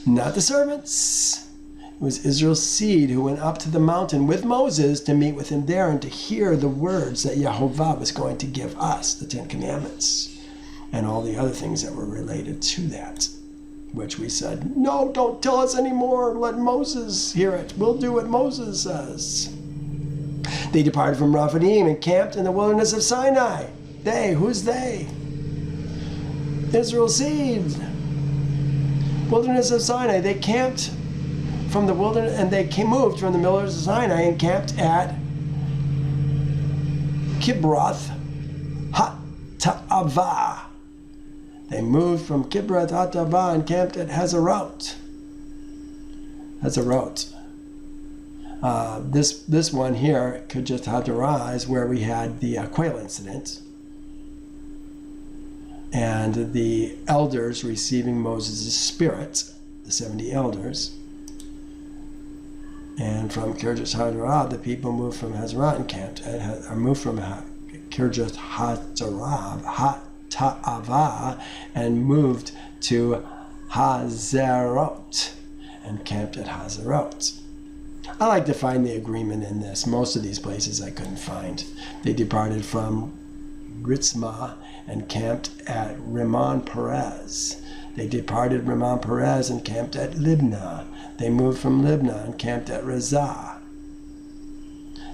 not the servants. It was Israel's seed who went up to the mountain with Moses to meet with him there and to hear the words that Yehovah was going to give us, the 10 Commandments. And all the other things that were related to that, which we said, no, don't tell us anymore. Let Moses hear it. We'll do what Moses says. They departed from Rephidim and camped in the wilderness of Sinai. They, who's they? Israel's seed. Wilderness of Sinai. They camped from the wilderness, and they moved from the wilderness of Sinai and camped at Kibroth Hattaavah. They moved from Kibroth Hattaavah and camped at Hazarot. This one here, Kirjath Hatarah, is where we had the quail incident and the elders receiving Moses' spirit, the 70 elders. And from Kirjath Hatarah, the people moved from Hazarot and camped at, or moved from Kirjath Hatta'avah and moved to Hazarot and camped at Hazarot. I like to find the agreement in this. Most of these places I couldn't find. They departed from Ritzmah and camped at Rimmon Perez. They departed Rimmon Perez and camped at Libnah. They moved from Libnah and camped at Razah.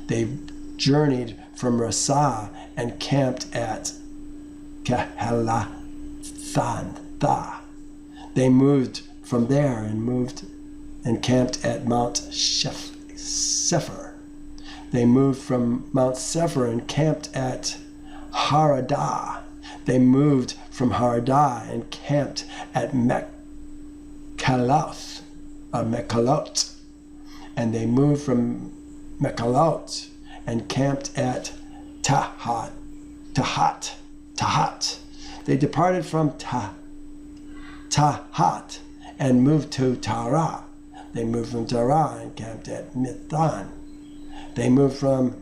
They journeyed from Razah and camped at Kehelathantha. They moved from there and camped at Mount Sephir. They moved from Mount Sephir and camped at Haradah. They moved from Haradah and camped at Mekaloth. And they moved from Mekaloth and camped at Tahat. They departed from Tahat and moved to Tarah. They moved from Tarah and camped at Mithan. They moved from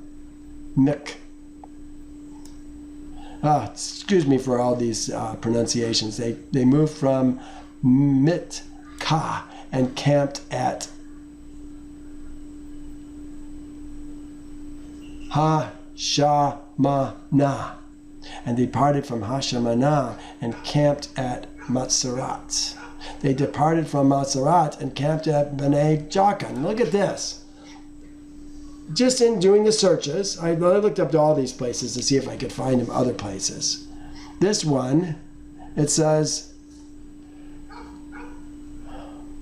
excuse me for all these pronunciations. They moved from Mitkah and camped at Hashamanah. And they departed from Hashamanah and camped at Matzarat. They departed from Matzarat and camped at Bnei Jakan. Look at this. Just in doing the searches, I looked up to all these places to see if I could find them other places. This one, it says,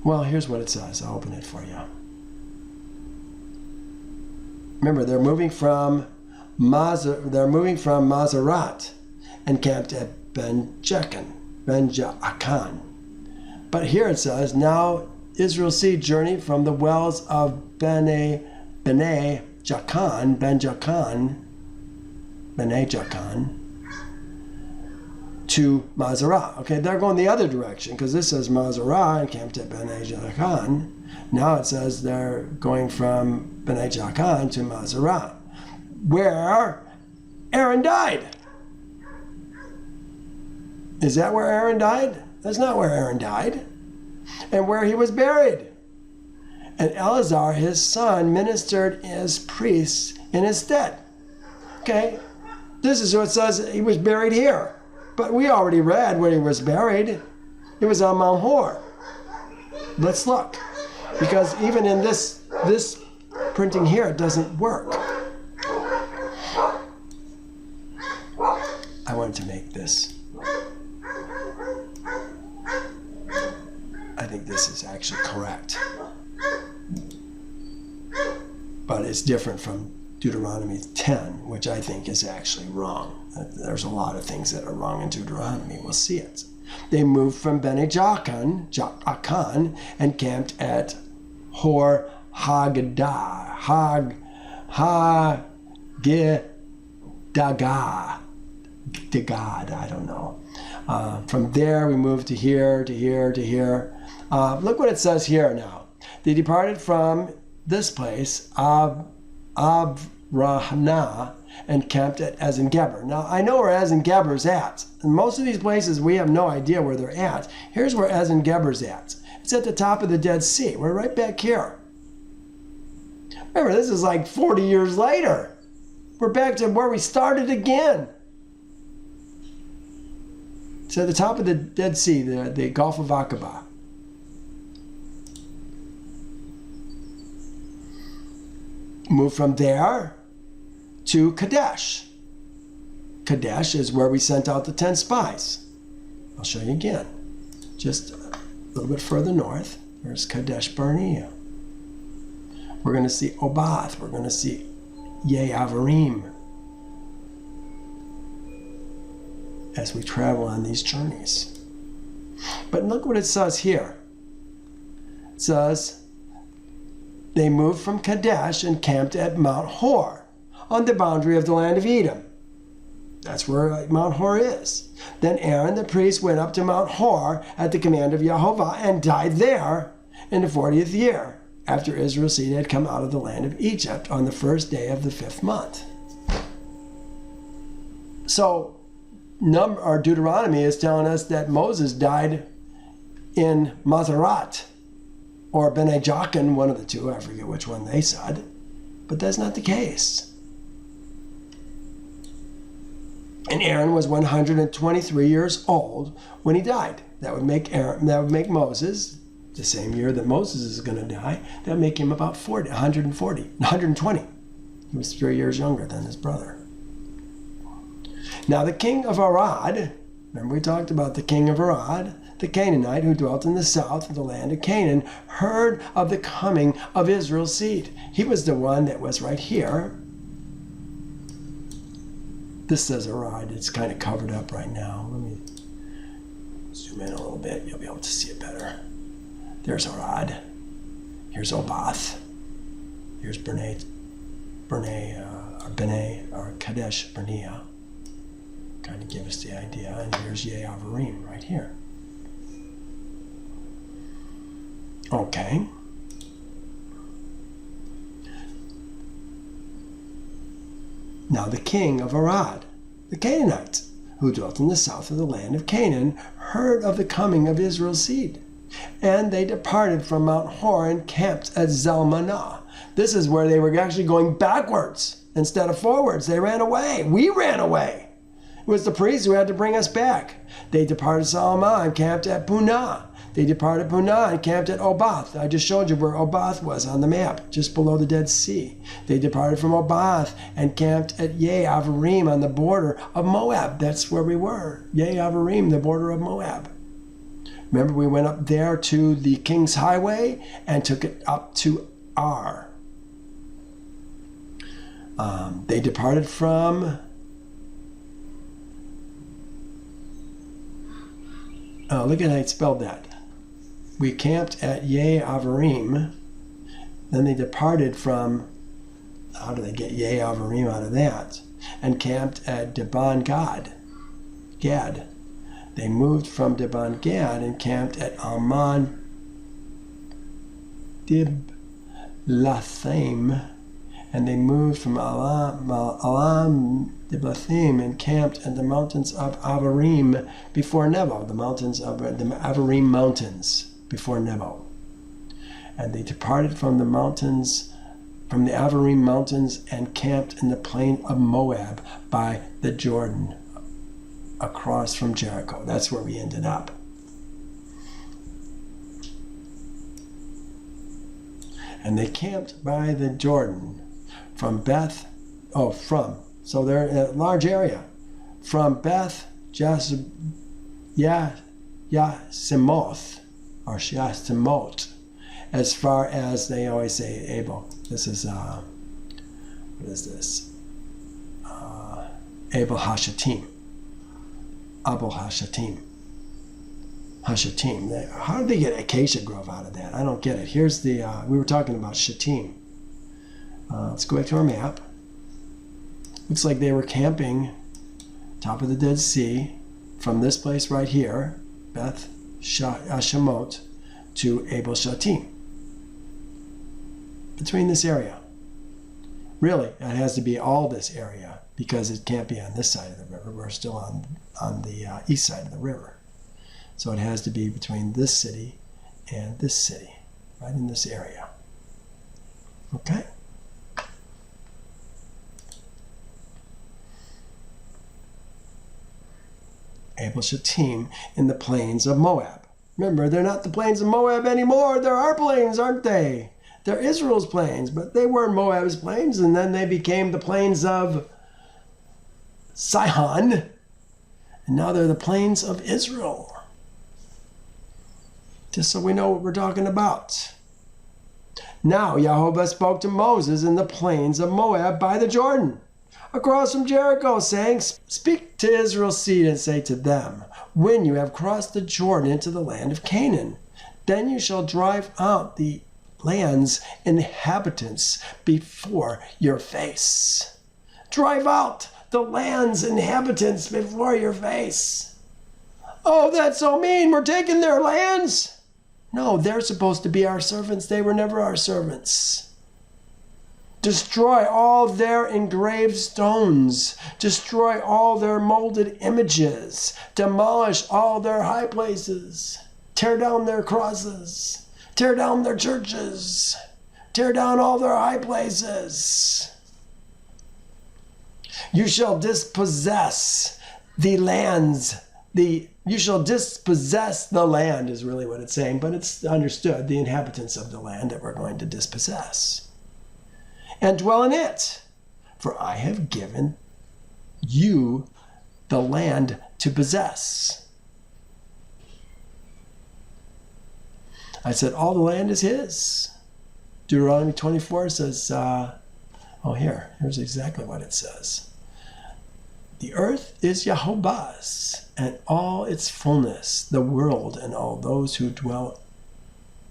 well, here's what it says. I'll open it for you. Remember, they're moving from Mazarat and camped at Ben Jaakan. But here it says, now Israel's seed journeyed from the wells of Bnei Jaakan to Mazarat. Okay, they're going the other direction because this says Mazarat and camped at Bnei Jaakan. Now it says they're going from Bnei Jaakan to Mazarat, where Aaron died. Is that where Aaron died? That's not where Aaron died. And where he was buried. And Eleazar, his son, ministered as priest in his stead. Okay, this is what it says he was buried here. But we already read where he was buried. It was on Mount Hor. Let's look. Because even in this printing here, it doesn't work. I wanted to make this this is actually correct. But it's different from Deuteronomy 10, which I think is actually wrong. There's a lot of things that are wrong in Deuteronomy. We'll see it. They moved from Bene Jaakan and camped at Hor Haggadah. Dagad, I don't know. From there, we moved to here, to here, to here. Look what it says here now. They departed from this place, Avrahna, and camped at Ezen-Geber. Now, I know where Ezen-Geber's at. In most of these places, we have no idea where they're at. Here's where Ezen-Geber's at. It's at the top of the Dead Sea. We're right back here. Remember, this is like 40 years later. We're back to where we started again. It's at the top of the Dead Sea, the Gulf of Aqaba. Move from there to Kadesh. Kadesh is where we sent out the 10 spies. I'll show you again. Just a little bit further north. There's Kadesh Barnea. We're going to see Obath. We're going to see Ye-Avarim as we travel on these journeys. But look what it says here. It says, they moved from Kadesh and camped at Mount Hor, on the boundary of the land of Edom. That's where Mount Hor is. Then Aaron the priest went up to Mount Hor at the command of Yehovah and died there in the 40th year, after Israel's seed had come out of the land of Egypt on the first day of the 5th month. So, Deuteronomy is telling us that Moses died in Mazarat, or Bene Jaakan, one of the two, I forget which one they said, but that's not the case. And Aaron was 123 years old when he died. That would make Moses, the same year that Moses is going to die, that would make him about 120. He was 3 years younger than his brother. Now the king of Arad, remember we talked about the king of Arad, the Canaanite who dwelt in the south of the land of Canaan, heard of the coming of Israel's seed. He was the one that was right here. This says Arad. It's kind of covered up right now. Let me zoom in a little bit. You'll be able to see it better. There's Arad. Here's Obath. Here's Bene, or Kadesh Barnea. Kind of give us the idea. And here's Ye-Avarim right here. Okay. Now the king of Arad, the Canaanite, who dwelt in the south of the land of Canaan, heard of the coming of Israel's seed. And they departed from Mount Hor and camped at Zalmanah. This is where they were actually going backwards instead of forwards. They ran away. We ran away. It was the priests who had to bring us back. They departed Zalmanah and camped at Punah. They departed Punah and camped at Obath. I just showed you where Obath was on the map, just below the Dead Sea. They departed from Obath and camped at Ye-Avarim on the border of Moab. That's where we were. Ye-Avarim, the border of Moab. Remember, we went up there to the King's Highway and took it up to Ar. They departed from... Oh, look at how it spelled that. We camped at Ye-Avarim. Then they departed from... How do they get Ye-Avarim out of that? And camped at Dibon Gad. They moved from Dibon Gad and camped at Almon Diblathaim. And they moved from Alam Diblathim and camped at the mountains of Avarim before Nebo, the mountains of the Avarim mountains before Nebo. And they departed from the mountains, from the Avarim mountains, and camped in the plain of Moab by the Jordan, across from Jericho. That's where we ended up. And they camped by the Jordan so they're in a large area, from Beth Yasimoth or Shemot, as far as they always say Abel. This is, what is this? Abel Hashatim. Abel Hashatim. Hashatim. How did they get acacia grove out of that? I don't get it. Here's the, we were talking about Shittim. Let's go back to our map. Looks like they were camping top of the Dead Sea from this place right here, Beth Shemot, to Abel Shatim. Between this area. Really, it has to be all this area because it can't be on this side of the river. We're still on the east side of the river. So it has to be between this city and this city, right in this area. Okay? Abel Shatim in the plains of Moab. Remember, they're not the plains of Moab anymore. They're our plains, aren't they? They're Israel's plains, but they weren't Moab's plains, and then they became the plains of Sihon, and now they're the plains of Israel. Just so we know what we're talking about. Now Jehovah spoke to Moses in the plains of Moab by the Jordan, across from Jericho, saying, "Speak to Israel's seed and say to them, when you have crossed the Jordan into the land of Canaan, then you shall drive out the land's inhabitants before your face." Drive out the land's inhabitants before your face. Oh, that's so mean. We're taking their lands. No, they're supposed to be our servants. They were never our servants. Destroy all their engraved stones. Destroy all their molded images. Demolish all their high places. Tear down their crosses. Tear down their churches. Tear down all their high places. You shall dispossess the lands. You shall dispossess the land is really what it's saying, but it's understood, the inhabitants of the land that we're going to dispossess. And dwell in it, for I have given you the land to possess. I said, all the land is his. Deuteronomy 24 says, here's exactly what it says. The earth is Jehovah's, and all its fullness, the world and all those who dwell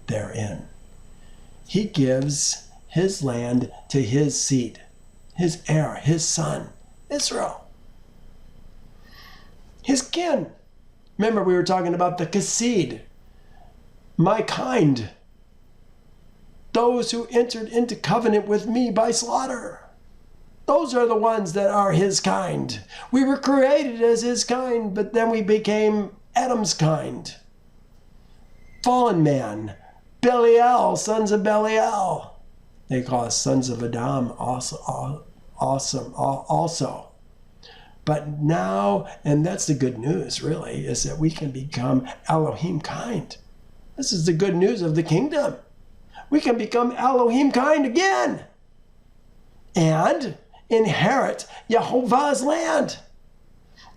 therein. He gives his land to his seed, his heir, his son, Israel. His kin. Remember, we were talking about the Kassid, my kind, those who entered into covenant with me by slaughter. Those are the ones that are his kind. We were created as his kind, but then we became Adam's kind. Fallen man, Belial, sons of Belial. They call us sons of Adam also. But now, and that's the good news really, is that we can become Elohim kind. This is the good news of the kingdom. We can become Elohim kind again. And inherit Jehovah's land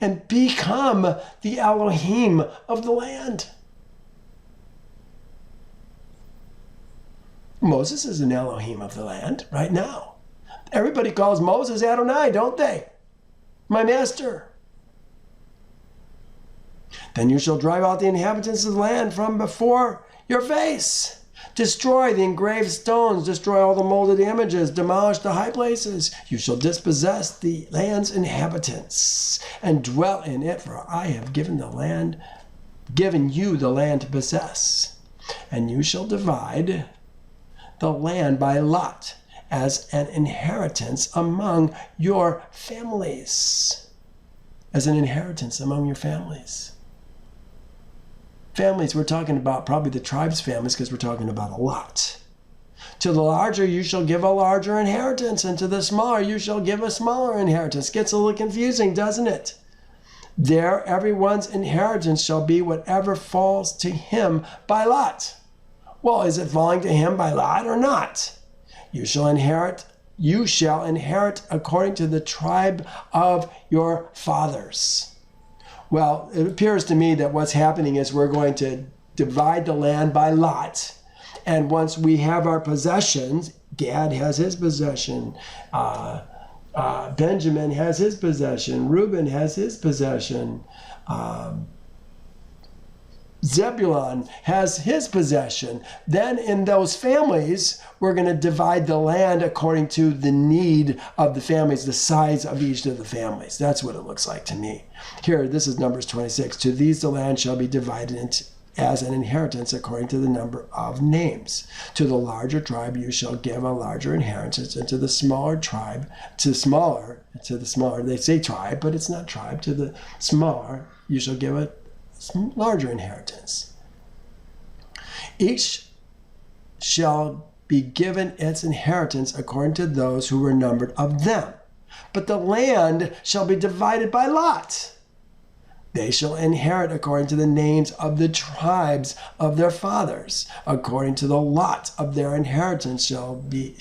and become the Elohim of the land. Moses is an Elohim of the land right now. Everybody calls Moses Adonai, don't they? My master. Then you shall drive out the inhabitants of the land from before your face. Destroy the engraved stones, destroy all the molded images, demolish the high places. You shall dispossess the land's inhabitants and dwell in it, for I have given you the land to possess. And you shall divide the land by lot as an inheritance among your families. As an inheritance among your families. Families, we're talking about probably the tribes' families because we're talking about a lot. To the larger you shall give a larger inheritance, and to the smaller you shall give a smaller inheritance. Gets a little confusing, doesn't it? There everyone's inheritance shall be whatever falls to him by lot. Well, is it falling to him by lot or not? You shall inherit according to the tribe of your fathers. Well, it appears to me that what's happening is we're going to divide the land by lot. And once we have our possessions, Gad has his possession, Benjamin has his possession, Reuben has his possession, Zebulun has his possession. Then in those families, we're going to divide the land according to the need of the families, the size of each of the families. That's what it looks like to me. Here, this is Numbers 26. To these the land shall be divided into as an inheritance according to the number of names. To the larger tribe you shall give a larger inheritance, and to the smaller tribe, to the smaller, they say tribe, but it's not tribe, to the smaller you shall give a larger inheritance. Each shall be given its inheritance according to those who were numbered of them. But the land shall be divided by lot. They shall inherit according to the names of the tribes of their fathers. According to the lot of their inheritance according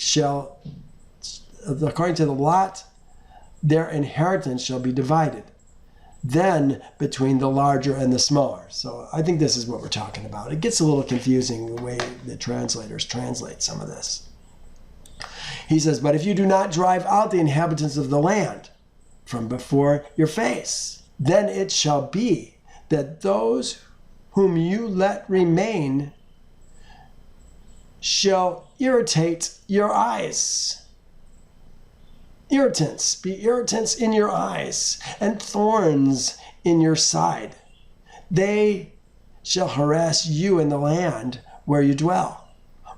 to the lot, their inheritance shall be divided. Then between the larger and the smaller. So I think this is what we're talking about. It gets a little confusing the way the translators translate some of this. He says, but if you do not drive out the inhabitants of the land from before your face, then it shall be that those whom you let remain shall irritate your eyes. Irritants, be irritants in your eyes, and thorns in your side. They shall harass you in the land where you dwell.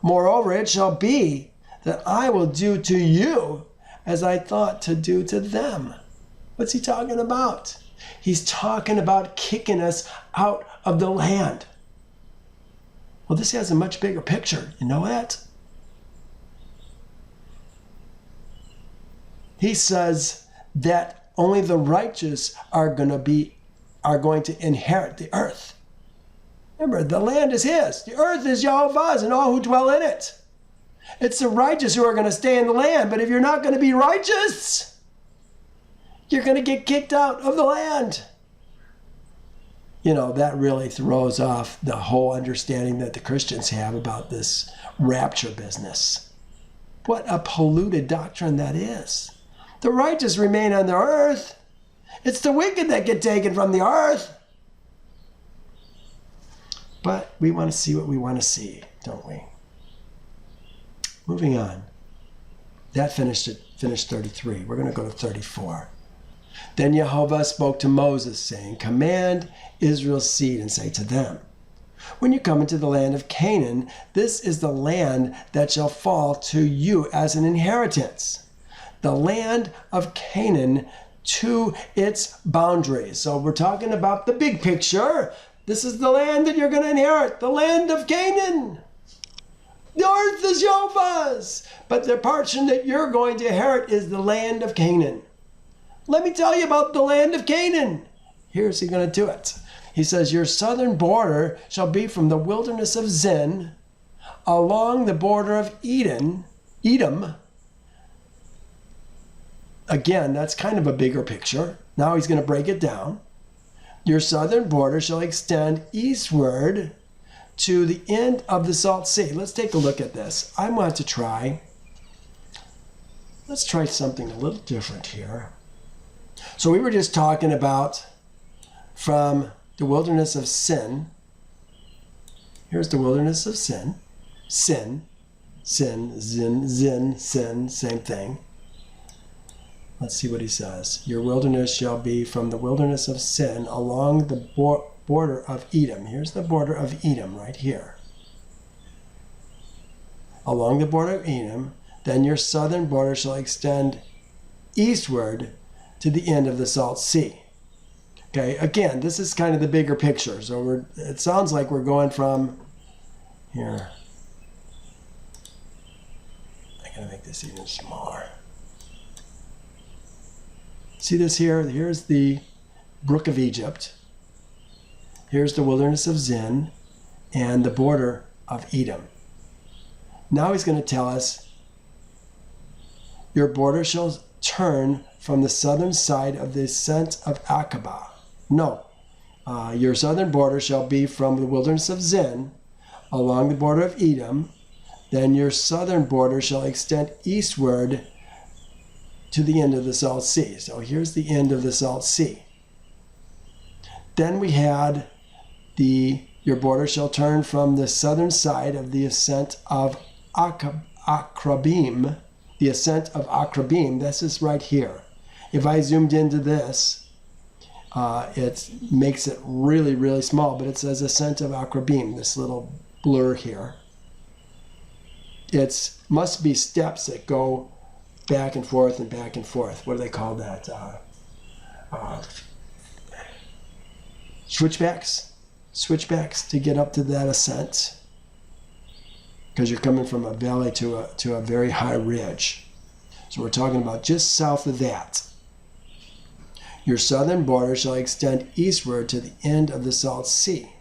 Moreover, it shall be that I will do to you as I thought to do to them. What's he talking about? He's talking about kicking us out of the land. Well, this has a much bigger picture. You know that? He says that only the righteous are going to inherit the earth. Remember, the land is his. The earth is Jehovah's and all who dwell in it. It's the righteous who are going to stay in the land. But if you're not going to be righteous, you're going to get kicked out of the land. You know, that really throws off the whole understanding that the Christians have about this rapture business. What a polluted doctrine that is. The righteous remain on the earth. It's the wicked that get taken from the earth. But we want to see what we want to see, don't we? Moving on. That finished 33. We're going to go to 34. Then Jehovah spoke to Moses, saying, command Israel's seed and say to them, when you come into the land of Canaan, this is the land that shall fall to you as an inheritance. The land of Canaan to its boundaries. So we're talking about the big picture. This is the land that you're going to inherit, the land of Canaan. The earth is Jehovah's, but the portion that you're going to inherit is the land of Canaan. Let me tell you about the land of Canaan. Here's he going to do it. He says, your southern border shall be from the wilderness of Zin, along the border of Edom. Again, that's kind of a bigger picture. Now he's going to break it down. Your southern border shall extend eastward to the end of the Salt Sea. Let's take a look at this. I want to try. Let's try something a little different here. So we were just talking about from the wilderness of Sin. Here's the wilderness of Sin. Sin, Zin, Sin, same thing. Let's see what he says. Your wilderness shall be from the wilderness of Sin along the border of Edom. Here's the border of Edom right here. Along the border of Edom, then your southern border shall extend eastward to the end of the Salt Sea. Okay, again, this is kind of the bigger picture. So it sounds like we're going from here. I'm going to make this even smaller. See this here? Here's the brook of Egypt. Here's the wilderness of Zin and the border of Edom. Now he's going to tell us, your border shall turn from the southern side of the ascent of Aqaba. No, Your southern border shall be from the wilderness of Zin, along the border of Edom. Then your southern border shall extend eastward to the end of the Salt Sea. So here's the end of the Salt Sea. Then we had your border shall turn from the southern side of the ascent of Akrabim. The ascent of Akrabim, this is right here. If I zoomed into this, it makes it really, really small, but it says ascent of Akrabim, this little blur here. It must be steps that go back and forth and back and forth. What do they call that? Switchbacks to get up to that ascent, because you're coming from a valley to a very high ridge. So we're talking about just south of that. Your southern border shall extend eastward to the end of the Salt Sea.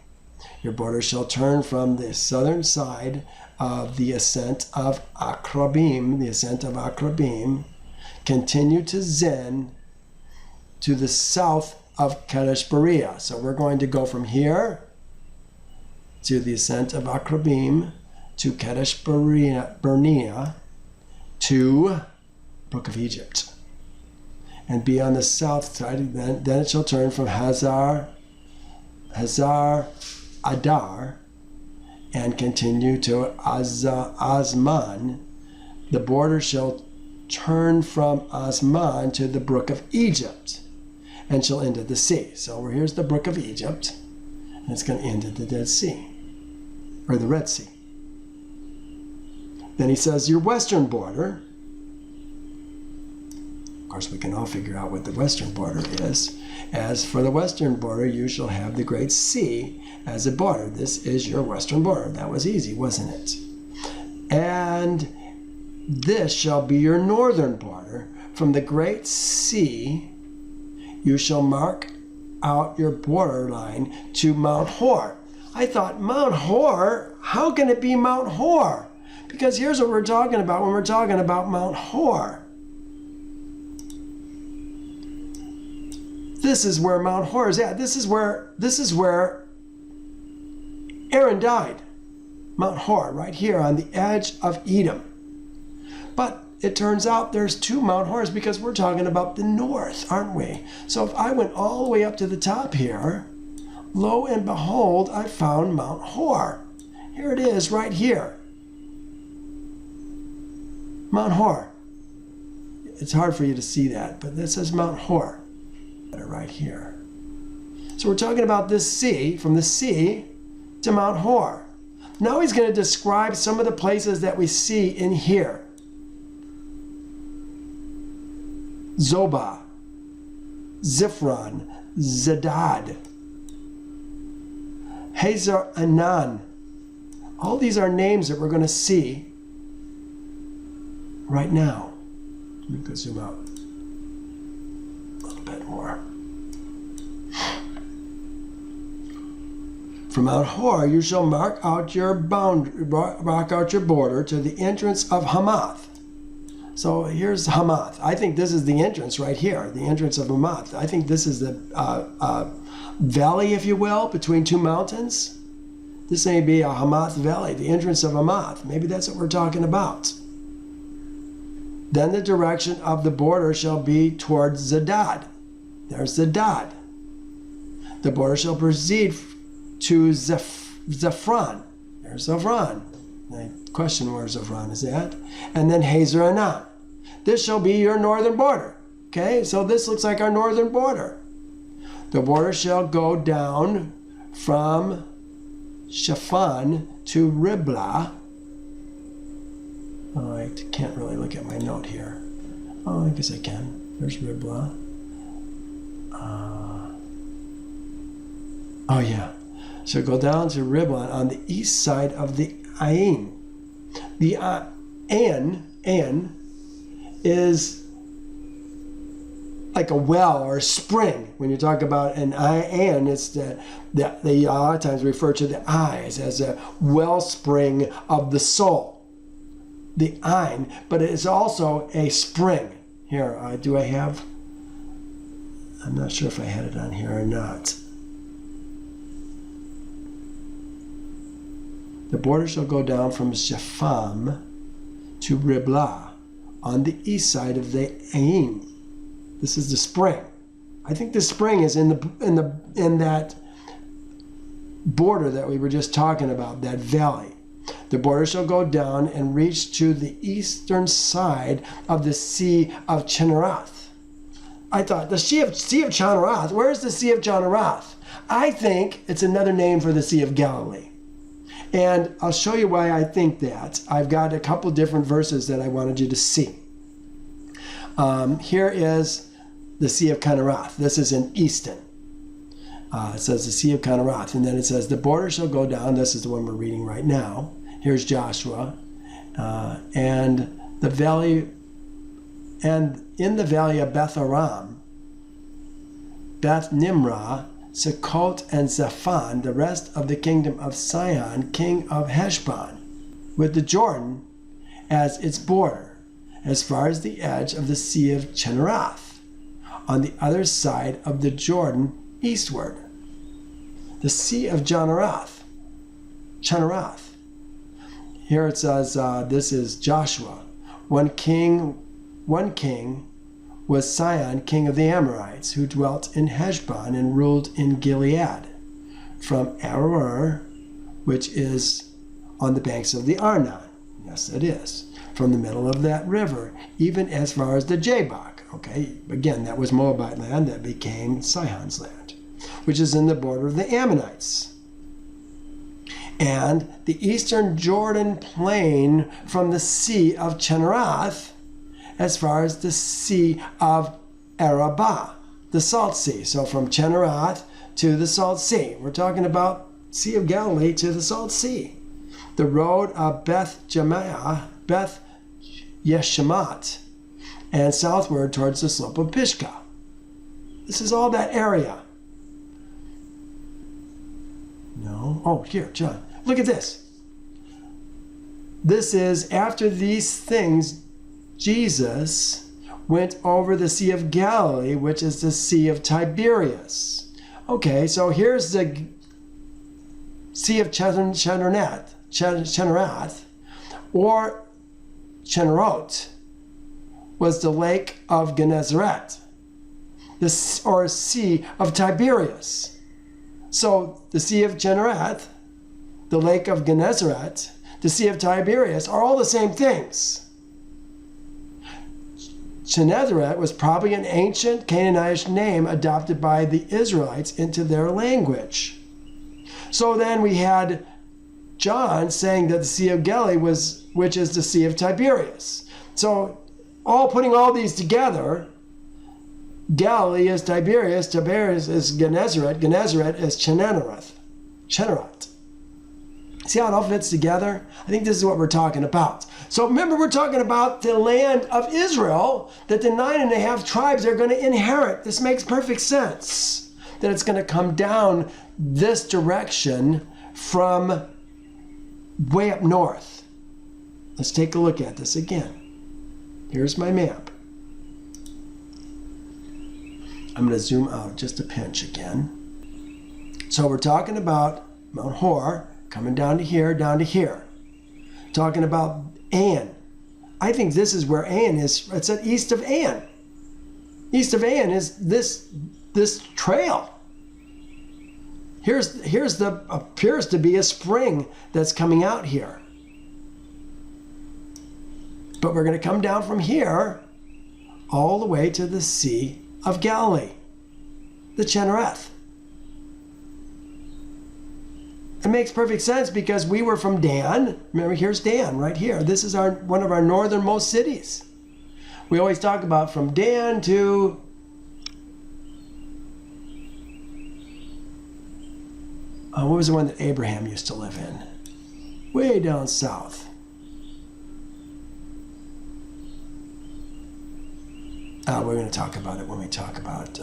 Your border shall turn from the southern side of the ascent of Akrabim, continue to Zin, to the south of Kadesh Berea. So we're going to go from here to the ascent of Akrabim, to Kadesh Barnea, to Brook of Egypt, and be on the south side. Then it shall turn from Hazar Adar and continue to Azman. The border shall turn from Azman to the Brook of Egypt and shall end at the sea. So here's the Brook of Egypt, and it's going to end at the Dead Sea, or the Red Sea. Then he says your western border. Of course, we can all figure out what the western border is. As for the western border, you shall have the great sea as a border. This is your western border. That was easy, wasn't it? And this shall be your northern border. From the great sea, you shall mark out your borderline to Mount Hor. I thought, Mount Hor? How can it be Mount Hor? Because here's what we're talking about when we're talking about Mount Hor. This is where Mount Hor is at. This is where Aaron died. Mount Hor, right here on the edge of Edom. But it turns out there's two Mount Hors because we're talking about the north, aren't we? So if I went all the way up to the top here, lo and behold, I found Mount Hor. Here it is, right here. Mount Hor. It's hard for you to see that, but this is Mount Hor. Right here. So we're talking about this sea, from the sea to Mount Hor. Now he's going to describe some of the places that we see in here. Zobah, Ziphron, Zedad, Hazar Anan. All these are names that we're going to see right now. Let me go zoom out a little bit more. From Mount Hor you shall mark out your border to the entrance of Hamath. So here's Hamath. I think this is the entrance right here, the entrance of Hamath. I think this is the valley, if you will, between two mountains. This may be a Hamath valley, the entrance of Hamath. Maybe that's what we're talking about. Then the direction of the border shall be towards Zedad. There's Zedad. The border shall proceed to Zephron. There's Zephron. I question where Zephron is at. And then Hazar Anan. This shall be your northern border. Okay, so this looks like our northern border. The border shall go down from Shaphan to Riblah. Oh, I can't really look at my note here. Oh, I guess I can. There's Riblah. Oh, yeah. So go down to Riblah on the east side of the Ain. The An is like a well or a spring. When you talk about an An, it's they a lot of times refer to the eyes as a wellspring of the soul. The Ain, but it is also a spring. Here, I'm not sure if I had it on here or not. The border shall go down from Shepham to Riblah on the east side of the Ain. This is the spring. I think the spring is in that border that we were just talking about, that valley. The border shall go down and reach to the eastern side of the Sea of Chinnereth. I thought, the Sea of Chinnereth, where's the Sea of Chinnereth? I think it's another name for the Sea of Galilee. And I'll show you why I think that. I've got a couple different verses that I wanted you to see. Here is the Sea of Chinnereth. This is in Easton. It says the Sea of Chinnereth, and then it says the border shall go down. This is the one we're reading right now. Here's Joshua, and the valley, and in the valley of Beth Aram, Beth Nimrah, Sukkot, and Zephon, the rest of the kingdom of Sihon, king of Heshbon, with the Jordan as its border, as far as the edge of the Sea of Chinnereth, on the other side of the Jordan eastward. The Sea of Chinnereth. Here it says, this is Joshua. One king was Sihon, king of the Amorites, who dwelt in Heshbon and ruled in Gilead, from Aroer, which is on the banks of the Arnon. Yes, it is. From the middle of that river, even as far as the Jabbok. Okay, again, that was Moabite land that became Sihon's land, which is in the border of the Ammonites. And the eastern Jordan plain from the Sea of Chinnereth as far as the Sea of Arabah, the Salt Sea. So from Chinnereth to the Salt Sea. We're talking about Sea of Galilee to the Salt Sea. The road of Beth Yeshemat, and southward towards the slope of Pisgah. This is all that area. No. Oh, here, John. Look at this. This is after these things, Jesus went over the Sea of Galilee, which is the Sea of Tiberias. Okay, so here's the Sea of Chinnereth, or Chinnerot, was the Lake of Gennesaret, or Sea of Tiberias. So the Sea of Chinnereth, the Lake of Gennesaret, the Sea of Tiberias are all the same things. Gennesaret was probably an ancient Canaanite name adopted by the Israelites into their language. So then we had John saying that the Sea of Galilee which is the Sea of Tiberias. So putting all these together, Galilee is Tiberias, Tiberias is Gennesaret, Gennesaret is Chinnereth. See how it all fits together? I think this is what we're talking about. So remember, we're talking about the land of Israel that the 9.5 tribes are going to inherit. This makes perfect sense, that it's going to come down this direction from way up north. Let's take a look at this again. Here's my map. I'm going to zoom out just a pinch again. So we're talking about Mount Hor, coming down to here, Talking about An. I think this is where An is. It's east of An. East of An is this trail. Here's the appears to be a spring that's coming out here. But we're going to come down from here all the way to the Sea of Galilee, the Chinnereth. It makes perfect sense because we were from Dan. Remember, here's Dan right here. This is one of our northernmost cities. We always talk about from Dan to what was the one that Abraham used to live in? Way down south. We're going to talk about it when we talk about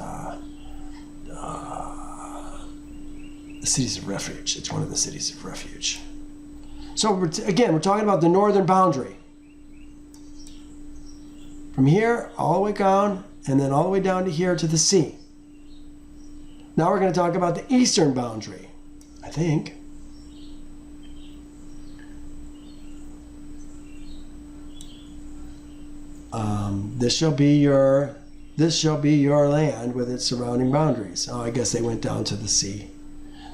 the cities of refuge. It's one of the cities of refuge. So we're talking about the northern boundary. From here all the way down, and then all the way down to here to the sea. Now we're going to talk about the eastern boundary, I think. This shall be your land with its surrounding boundaries. Oh, I guess they went down to the sea.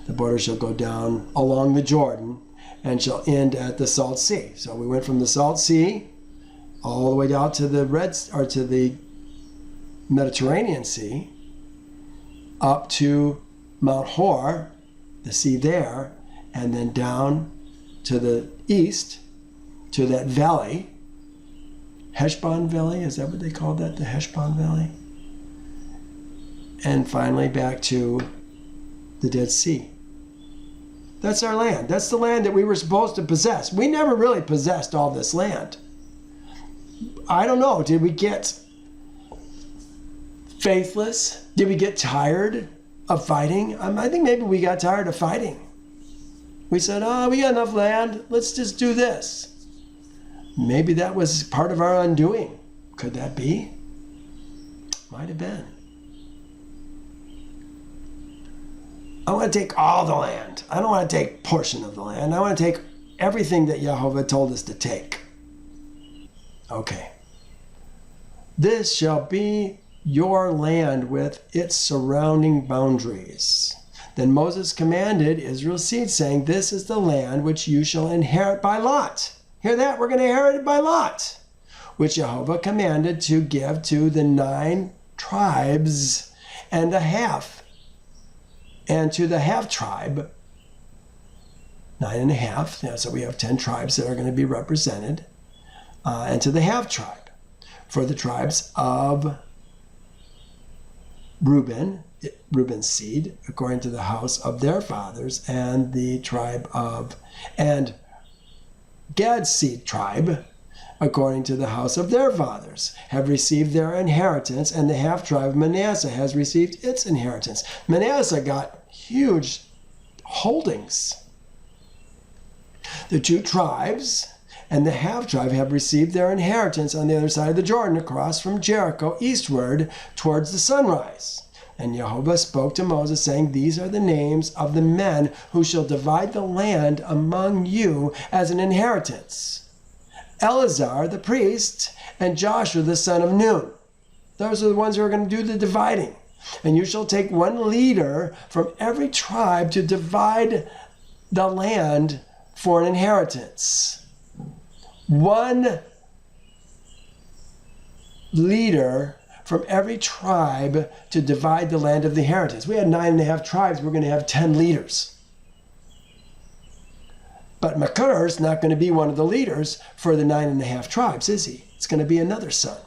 The border shall go down along the Jordan and shall end at the Salt Sea. So we went from the Salt Sea all the way down to the Mediterranean Sea, up to Mount Hor, the sea there, and then down to the east to that valley, Heshbon Valley, is that what they called that, the Heshbon Valley? And finally back to the Dead Sea. That's our land. That's the land that we were supposed to possess. We never really possessed all this land. I don't know, did we get faithless? Did we get tired of fighting? I think maybe we got tired of fighting. We said, oh, we got enough land, let's just do this. Maybe that was part of our undoing. Could that be? Might have been. I want to take all the land. I don't want to take a portion of the land. I want to take everything that Jehovah told us to take. Okay. This shall be your land with its surrounding boundaries. Then Moses commanded Israel's seed, saying, this is the land which you shall inherit by lot. Hear that? We're going to inherit it by lot, which Jehovah commanded to give to the 9 tribes and a half. And to the half tribe, 9 and a half, so we have 10 tribes that are going to be represented, and to the half tribe, for the tribes of Reuben's seed, according to the house of their fathers, and the tribe of, and Gad's seed tribe, according to the house of their fathers, have received their inheritance, and the half tribe of Manasseh has received its inheritance. Manasseh got huge holdings. The 2 tribes and the half tribe have received their inheritance on the other side of the Jordan, across from Jericho eastward towards the sunrise. And Jehovah spoke to Moses, saying, these are the names of the men who shall divide the land among you as an inheritance: Eleazar the priest and Joshua the son of Nun. Those are the ones who are going to do the dividing. And you shall take 1 leader from every tribe to divide the land for an inheritance. 1 leader from every tribe to divide the land of the inheritance. We had 9.5 tribes. We're going to have 10 leaders. But Makir is not going to be one of the leaders for the 9.5 tribes, is he? It's going to be another son.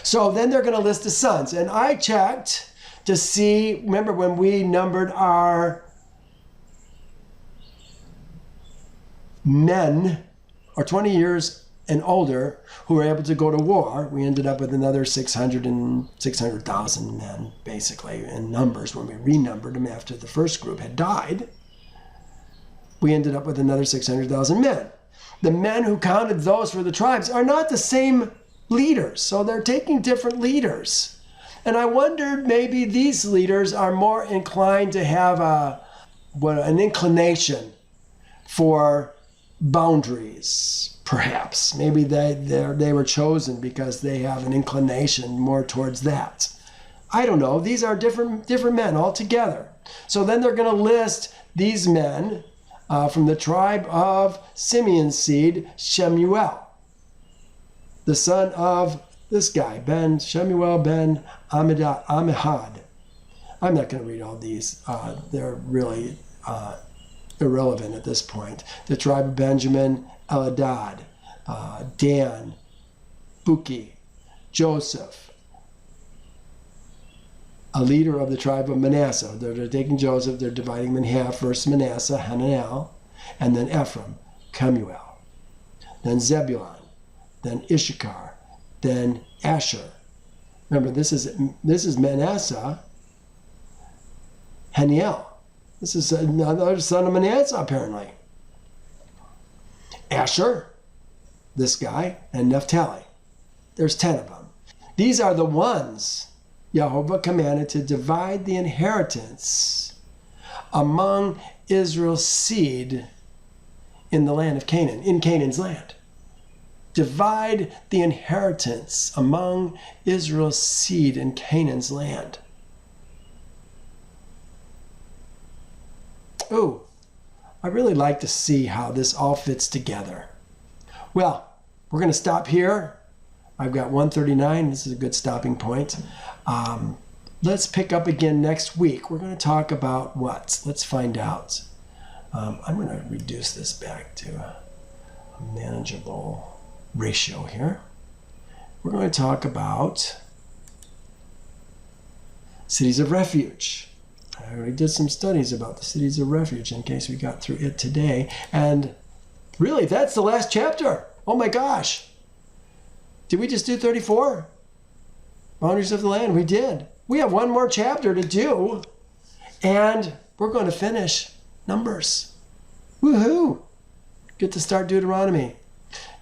So then they're going to list the sons. And I checked to see, remember when we numbered our men, or 20 years and older, who were able to go to war, we ended up with another 600,000 men, basically, in numbers. When we renumbered them after the first group had died, we ended up with another 600,000 men. The men who counted those for the tribes are not the same leaders, so they're taking different leaders. And I wondered, maybe these leaders are more inclined to have an inclination for boundaries, perhaps. Maybe they were chosen because they have an inclination more towards that. I don't know. These are different men altogether. So then they're going to list these men from the tribe of Simeon's seed, Shemuel, the son of this guy, Shemuel ben Amihad. I'm not going to read all these. They're really irrelevant at this point. The tribe of Benjamin, Eladad, Dan, Buki, Joseph, a leader of the tribe of Manasseh. They're taking Joseph, they're dividing him in half. First Manasseh, Hananel, and then Ephraim, Kemuel, then Zebulun, then Issachar, then Asher. Remember, this is Manasseh, Haniel. This is another son of Manasseh, apparently. Asher, this guy, and Naphtali. There's 10 of them. These are the ones Jehovah commanded to divide the inheritance among Israel's seed in the land of Canaan, in Canaan's land. divide the inheritance among Israel's seed in Canaan's land. Ooh, I really like to see how this all fits together. Well, we're going to stop here. I've got 139. This is a good stopping point. Let's pick up again next week. We're going to talk about what? Let's find out. I'm going to reduce this back to a manageable ratio here. We're going to talk about cities of refuge. I already did some studies about the cities of refuge in case we got through it today. And really, that's the last chapter. Oh my gosh. Did we just do 34? Boundaries of the land. We did. We have one more chapter to do. And we're going to finish Numbers. Woohoo! Get to start Deuteronomy.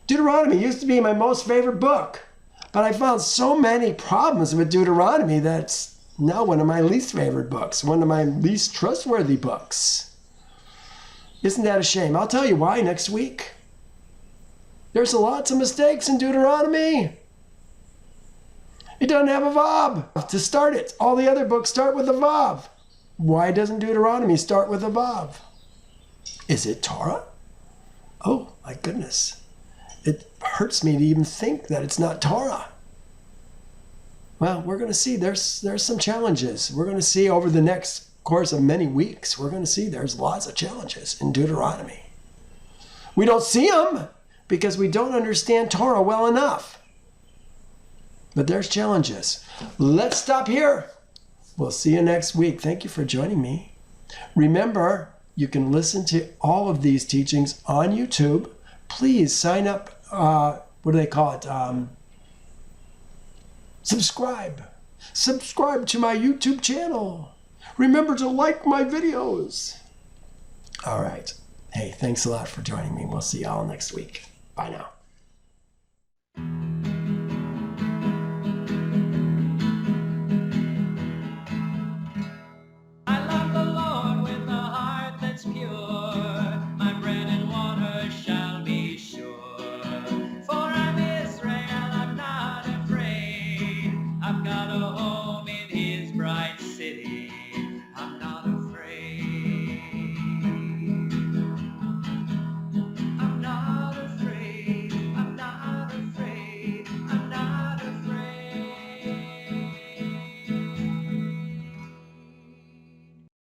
Deuteronomy used to be my most favorite book. But I found so many problems with Deuteronomy that's now one of my least favorite books, one of my least trustworthy books. Isn't that a shame? I'll tell you why next week. There's lots of mistakes in Deuteronomy. It doesn't have a vav to start it. All the other books start with a vav. Why doesn't Deuteronomy start with a vav? Is it Torah? Oh, my goodness. It hurts me to even think that it's not Torah. Well, we're going to see there's some challenges. We're going to see over the next course of many weeks, we're going to see there's lots of challenges in Deuteronomy. We don't see them because we don't understand Torah well enough. But there's challenges. Let's stop here. We'll see you next week. Thank you for joining me. Remember, you can listen to all of these teachings on YouTube. Please sign up. What do they call it? Subscribe. Subscribe to my YouTube channel. Remember to like my videos. All right. Hey, thanks a lot for joining me. We'll see y'all next week. Bye now.